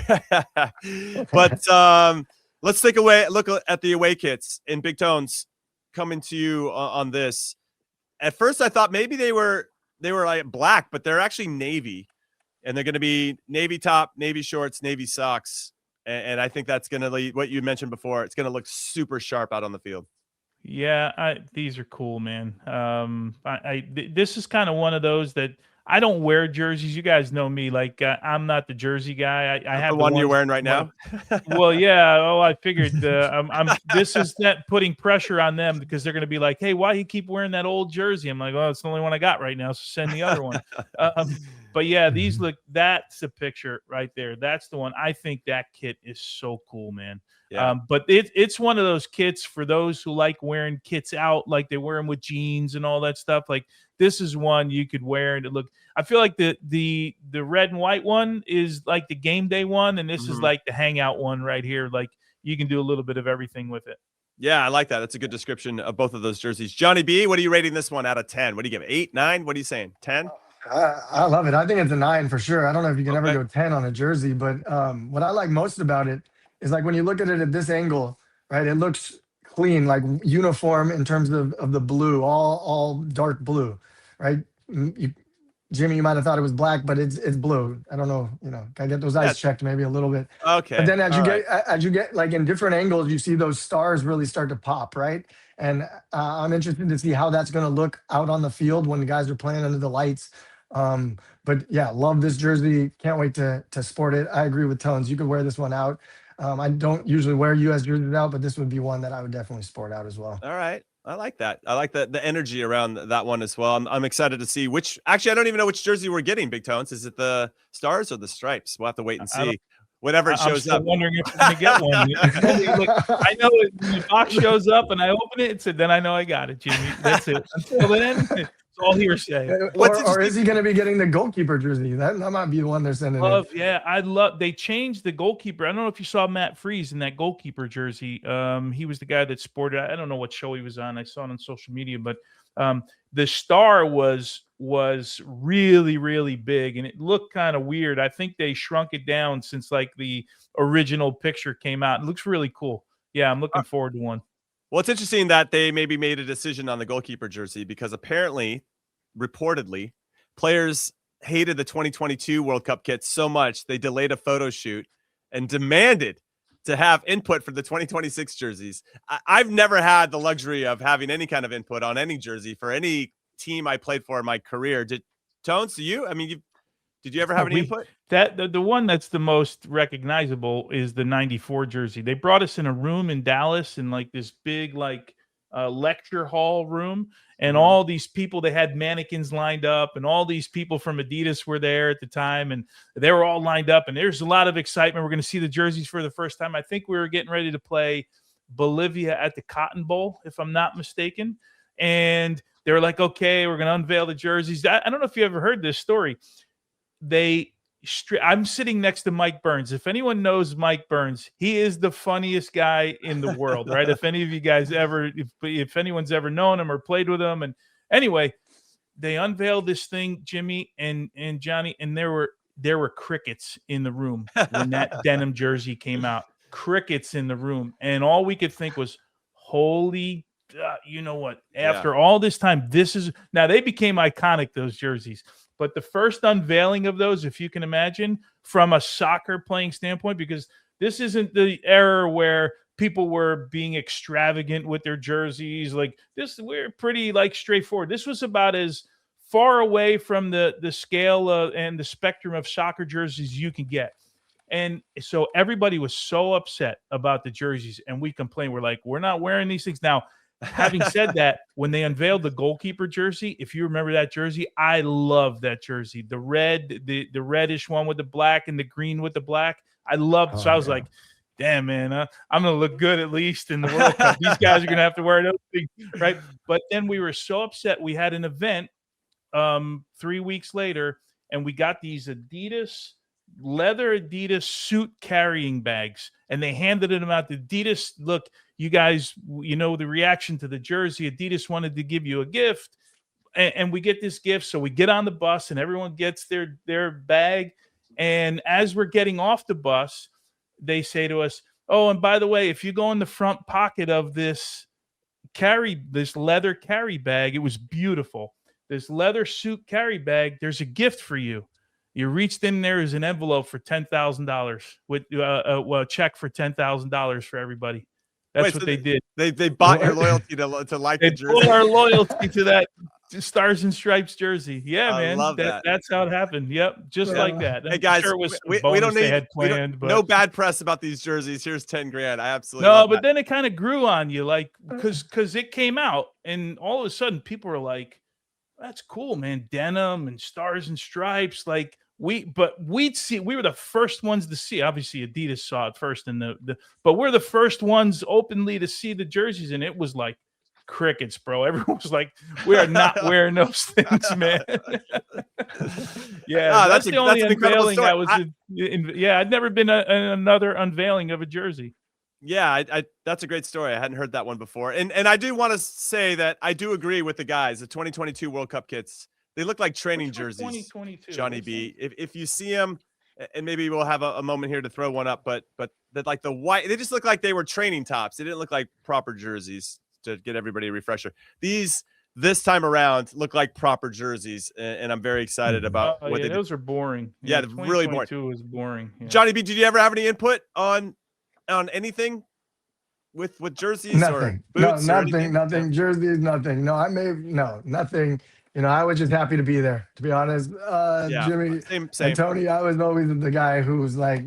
But let's take a look at the away kits. In Big Tones, coming to you on this. At first, I thought maybe they were like black, but they're actually navy. And they're going to be navy top, navy shorts, navy socks. And I think that's going to lead what you mentioned before. It's going to look super sharp out on the field. Yeah, these are cool, man. This is kind of one of those that I don't wear jerseys. You guys know me. Like, I'm not the jersey guy. I have the one you're wearing right now. Well, yeah. Oh, I figured this is that putting pressure on them because they're going to be like, hey, why you keep wearing that old jersey? I'm like, oh, it's the only one I got right now. So send the other one. But yeah, these look, that's the picture right there. That's the one. I think that kit is so cool, man. Yeah. But it's one of those kits for those who like wearing kits out, like they wear them with jeans and all that stuff. Like this is one you could wear and it look. I feel like the red and white one is like the game day one, and this is like the hangout one right here. Like you can do a little bit of everything with it. Yeah, I like that. That's a good description of both of those jerseys. Johnny B, what are you rating this one out of 10? What do you give it? 8, 9? What are you saying? 10? I love it. I think it's a 9 for sure. I don't know if you can ever go 10 on a jersey, but what I like most about it is like when you look at it at this angle, right? It looks clean, like uniform in terms of the blue, all dark blue, right? Jimmy, you might have thought it was black, but it's blue. I don't know, gotta get those eyes checked maybe a little bit. Okay. But then as you get like in different angles, you see those stars really start to pop, right? And I'm interested to see how that's going to look out on the field when the guys are playing under the lights. But yeah, love this jersey. Can't wait to sport it. I agree with Tones. You could wear this one out. I don't usually wear US jerseys out, but this would be one that I would definitely sport out as well. All right. I like that. I like the energy around that one as well. I'm excited to see which. Actually, I don't even know which jersey we're getting, Big Tones. Is it the stars or the stripes? We'll have to wait and see. Whenever it shows up. I'm wondering if I'm going to get one. I know when the box shows up and I open it, then I know I got it, Jimmy. That's it. Until then, it's all hearsay. Or is he going to be getting the goalkeeper jersey? That might be the one they're sending in. Yeah, they changed the goalkeeper. I don't know if you saw Matt Freese in that goalkeeper jersey. He was the guy that sported. I don't know what show he was on. I saw it on social media, but the star was really, really big, and it looked kind of weird. I think they shrunk it down since like the original picture came out. It looks really cool. Yeah, I'm looking forward to one. Well, it's interesting that they maybe made a decision on the goalkeeper jersey because apparently, reportedly, players hated the 2022 World Cup kit so much they delayed a photo shoot and demanded to have input for the 2026 jerseys. I've never had the luxury of having any kind of input on any jersey for any team I played for in my career. Did Tones, do you? I mean, did you ever have any input? The one that's the most recognizable is the 94 jersey. They brought us in a room in Dallas in like this big lecture hall room, and all these people, they had mannequins lined up, and all these people from Adidas were there at the time, and they were all lined up, and there's a lot of excitement. We're going to see the jerseys for the first time. I think we were getting ready to play Bolivia at the Cotton Bowl, if I'm not mistaken, and they were like, okay, we're going to unveil the jerseys. I don't know if you ever heard this story. I'm sitting next to Mike Burns. If anyone knows Mike Burns, he is the funniest guy in the world, right? If any of you guys if anyone's ever known him or played with him. And anyway, they unveiled this thing, Jimmy and Johnny, and there were crickets in the room when that denim jersey came out. Crickets in the room. And all we could think was, holy you know what? After all this time, now they became iconic, those jerseys. But the first unveiling of those, if you can imagine, from a soccer playing standpoint, because this isn't the era where people were being extravagant with their jerseys. Like this, we're pretty straightforward. This was about as far away from the scale and the spectrum of soccer jerseys you can get. And so everybody was so upset about the jerseys, and we complained. We're like, we're not wearing these things now. Having said that, when they unveiled the goalkeeper jersey, if you remember that jersey, I love that jersey. The red, the reddish one with the black and the green with the black. I loved it. So I was like, damn, man, I'm going to look good at least in the World Cup. These guys are going to have to wear those things, right? But then we were so upset. We had an event 3 weeks later, and we got these leather Adidas suit carrying bags, and they handed them out to Adidas. Look, you guys, the reaction to the jersey. Adidas wanted to give you a gift, and we get this gift. So we get on the bus, and everyone gets their bag. And as we're getting off the bus, they say to us, "Oh, and by the way, if you go in the front pocket of this leather carry bag, it was beautiful. This leather suit carry bag, there's a gift for you." You reached in there as an envelope for $10,000 with a check for $10,000 for everybody. That's what they did. They bought your loyalty to like the jersey. They bought our loyalty to that Stars and Stripes jersey. Yeah, I man. love that. That's how it happened. Yep, just like that. Hey guys, sure it was we don't need planned, no bad press about these jerseys. Here's $10,000. I absolutely no, love but that. then it kind of grew on you, because it came out, and all of a sudden people were like, That's cool, man. Denim and stars and stripes. Like we were the first ones to see. Obviously, Adidas saw it first, but we're the first ones openly to see the jerseys, and it was like crickets, bro. Everyone was like, "We are not wearing those things, man." Yeah, that's the only unveiling I was in. Yeah, I'd never been another unveiling of a jersey. Yeah, I that's a great story. I hadn't heard that one before. And I do want to say that I do agree with the guys. The 2022 World Cup kits, they look like training jerseys. 2022, Johnny B. If you see them, and maybe we'll have a moment here to throw one up, but that, like, the white, they just look like they were training tops. They didn't look like proper jerseys, to get everybody a refresher. These this time around look like proper jerseys, and I'm very excited about what they did. Those are boring. Yeah, really boring. 2022 was boring. Yeah. Johnny B, did you ever have any input on anything with jerseys? Nothing. Or boots? Nothing. Jerseys, nothing. Nothing. I was just happy to be there, to be honest. Jimmy same. And Tony, I was always the guy who was like,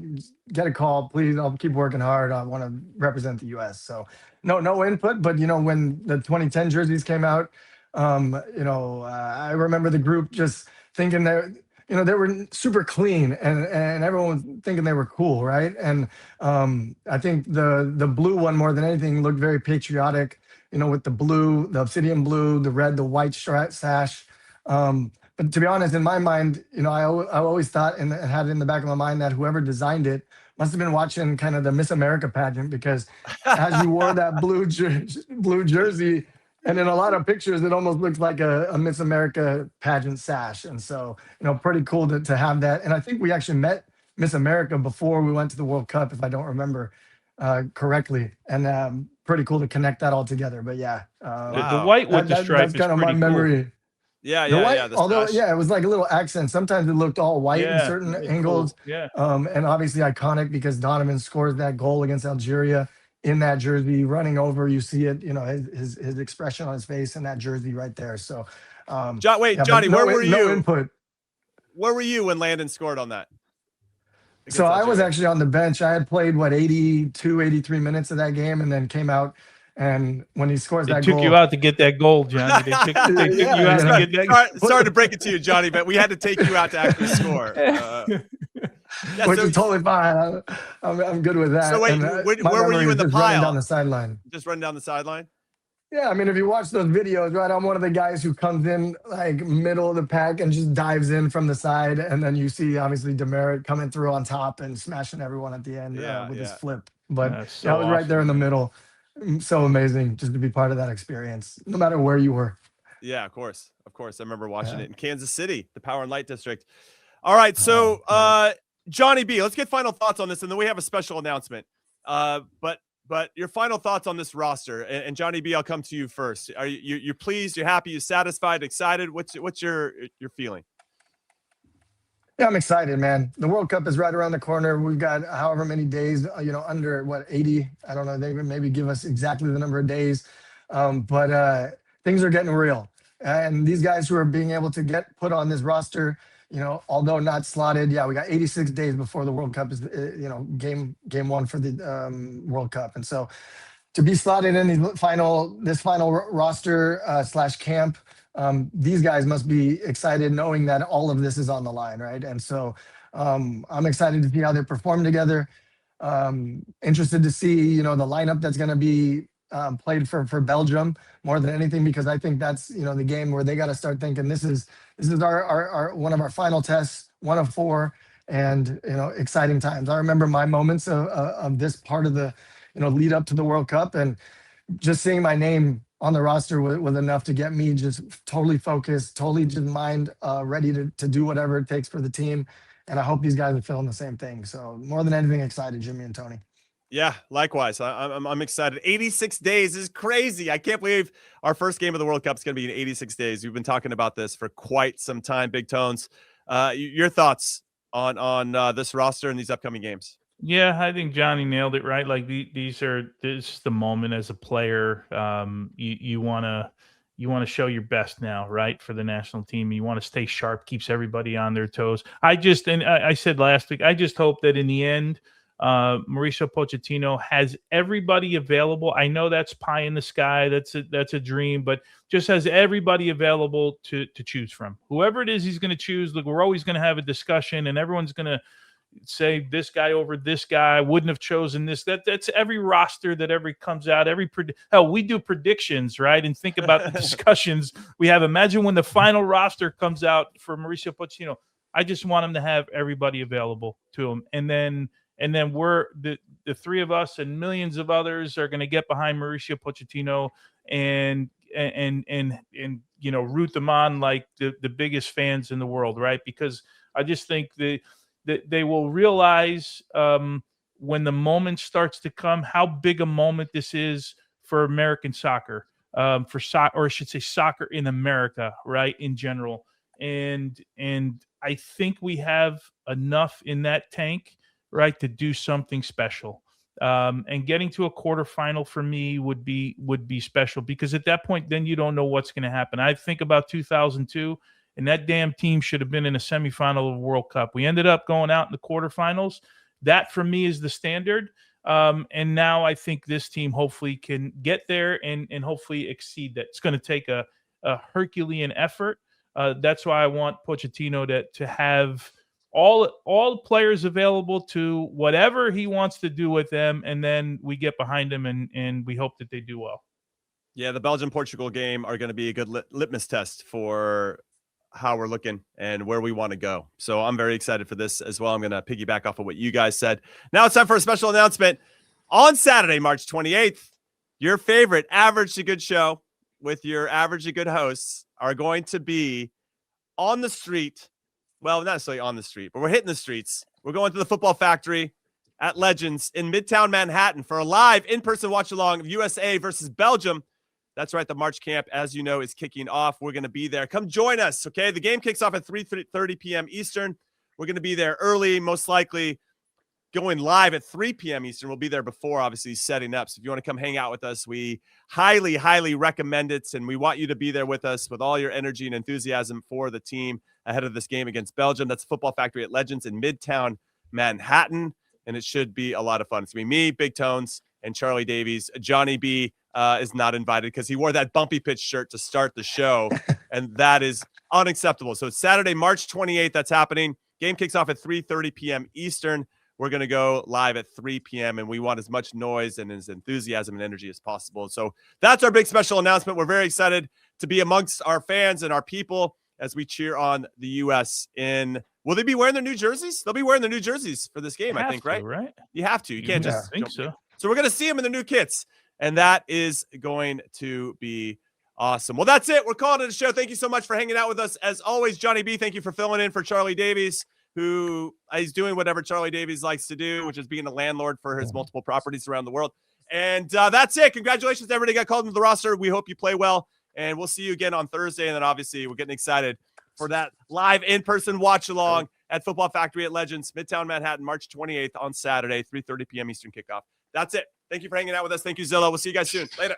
get a call, please. I'll keep working hard. I want to represent the U.S. So no input. But, when the 2010 jerseys came out, I remember the group just thinking that, they were super clean and everyone was thinking they were cool, right? And I think the blue one, more than anything, looked very patriotic, with the blue, the obsidian blue, the red, the white sash. But to be honest, in my mind, I always thought and had it in the back of my mind that whoever designed it must have been watching kind of the Miss America pageant, because as you wore that blue jersey, and in a lot of pictures, it almost looks like a Miss America pageant sash. And so, pretty cool to have that. And I think we actually met Miss America before we went to the World Cup, if I don't remember correctly. And pretty cool to connect that all together. But yeah. The white with the stripe that's kind of my memory. Cool. Yeah. It was like a little accent. Sometimes it looked all white in certain angles. Cool. Yeah. And obviously iconic because Donovan scores that goal against Algeria in that jersey, running over. You see it, his expression on his face in that jersey right there. So, Johnny, where were you? No input. Where were you when Landon scored on that? So I was actually on the bench. I had played 83 minutes of that game, and then came out. And when he scores that goal, took you out to get that goal, Johnny. They took you out to get that. Sorry to break it to you, Johnny, but we had to take you out to actually score. Which is totally fine. I'm good with that. So wait, where were you in the pile? Running down the sideline. Just running down the sideline? Yeah, I mean, if you watch those videos, right, I'm one of the guys who comes in like middle of the pack and just dives in from the side, and then you see obviously Demerit coming through on top and smashing everyone at the end with his flip. But I was right there in the middle. So amazing just to be part of that experience, no matter where you were. Yeah, of course. I remember watching it in Kansas City, the Power and Light District. All right, so Johnny B, let's get final thoughts on this, and then we have a special announcement. But your final thoughts on this roster, and Johnny B, I'll come to you first. Are you're pleased? You're happy? You satisfied? Excited? What's your feeling? Yeah, I'm excited, man. The World Cup is right around the corner. We've got however many days, under 80. I don't know. They would maybe give us exactly the number of days, but things are getting real. And these guys who are being able to get put on this roster, although not slotted, we got 86 days before the World Cup is, game one for the World Cup. And so to be slotted in this final roster / camp, these guys must be excited knowing that all of this is on the line, right? And so I'm excited to see how they perform together. Interested to see, the lineup that's going to be played for Belgium more than anything, because I think that's, the game where they got to start thinking this is our one of our final tests, 1 of 4, and exciting times. I remember my moments of this part of the lead up to the World Cup, and just seeing my name on the roster was enough to get me just totally focused, totally just mind ready to do whatever it takes for the team. And I hope these guys are feeling the same thing. So more than anything, excited, Jimmy and Tony. Yeah, likewise. I'm excited. 86 days is crazy. I can't believe our first game of the World Cup is going to be in 86 days. We've been talking about this for quite some time. Big Tones, your thoughts on this roster and these upcoming games? Yeah, I think Johnny nailed it, right? Like this is the moment as a player. You want to show your best now, right? For the national team. You want to stay sharp, keeps everybody on their toes. I said last week, I just hope that in the end, Mauricio Pochettino has everybody available. I know that's pie in the sky. That's a dream, but just has everybody available to choose from. Whoever it is he's going to choose, look, we're always going to have a discussion, and everyone's going to say this guy over this guy, wouldn't have chosen this. That's every roster that ever comes out. Hell, we do predictions, right? And think about the discussions we have. Imagine when the final roster comes out for Mauricio Pochettino. I just want him to have everybody available to him. And then we're the three of us and millions of others are going to get behind Mauricio Pochettino and root them on like the biggest fans in the world, right? Because I just think that they will realize when the moment starts to come how big a moment this is for American soccer, or I should say soccer in America, right, in general. And I think we have enough in that tank, right, to do something special. And getting to a quarterfinal for me would be special, because at that point, then you don't know what's going to happen. I think about 2002. And that damn team should have been in a semifinal of the World Cup. We ended up going out in the quarterfinals. That, for me, is the standard. And now I think this team hopefully can get there and hopefully exceed that. It's going to take a Herculean effort. That's why I want Pochettino to have all players available to whatever he wants to do with them, and then we get behind him and we hope that they do well. Yeah, the Belgium-Portugal game are going to be a good litmus test for how we're looking and where we want to go. So I'm very excited for this as well. I'm going to piggyback off of what you guys said. Now it's time for a special announcement. On Saturday, March 28th, your favorite Average to Good show with your Average to Good hosts are going to be on the street. Well, not necessarily on the street, but we're hitting the streets. We're going to the Football Factory at Legends in Midtown Manhattan for a live in-person watch-along of USA versus Belgium. That's right. The March camp, as you know, is kicking off. We're going to be there. Come join us, okay? The game kicks off at 3:30 p.m. Eastern. We're going to be there early, most likely going live at 3 p.m. Eastern. We'll be there before, obviously, setting up. So if you want to come hang out with us, we highly, highly recommend it. And we want you to be there with us with all your energy and enthusiasm for the team ahead of this game against Belgium. That's Football Factory at Legends in Midtown Manhattan. And it should be a lot of fun. It's going to be me, Big Tones, and Charlie Davies. Johnny B is not invited because he wore that bumpy pitch shirt to start the show, and that is unacceptable. So it's Saturday, March 28th. That's happening. Game kicks off at 3:30 p.m. Eastern. We're going to go live at 3 p.m., and we want as much noise and as enthusiasm and energy as possible. So that's our big special announcement. We're very excited to be amongst our fans and our people as we cheer on the U.S. Will they be wearing their new jerseys? They'll be wearing their new jerseys for this game, I think, right? Right? You have to. You can't just think so. So we're going to see them in the new kits, and that is going to be awesome. Well, that's it. We're calling it a show. Thank you so much for hanging out with us. As always, Johnny B, thank you for filling in for Charlie Davies, who is doing whatever Charlie Davies likes to do, which is being a landlord for his multiple properties around the world. And that's it. Congratulations to everybody who got called into the roster. We hope you play well, and we'll see you again on Thursday. And then obviously we're getting excited for that live in-person watch-along at Football Factory at Legends, Midtown Manhattan, March 28th on Saturday, 3:30 p.m. Eastern kickoff. That's it. Thank you for hanging out with us. Thank you, Zillow. We'll see you guys soon. Later.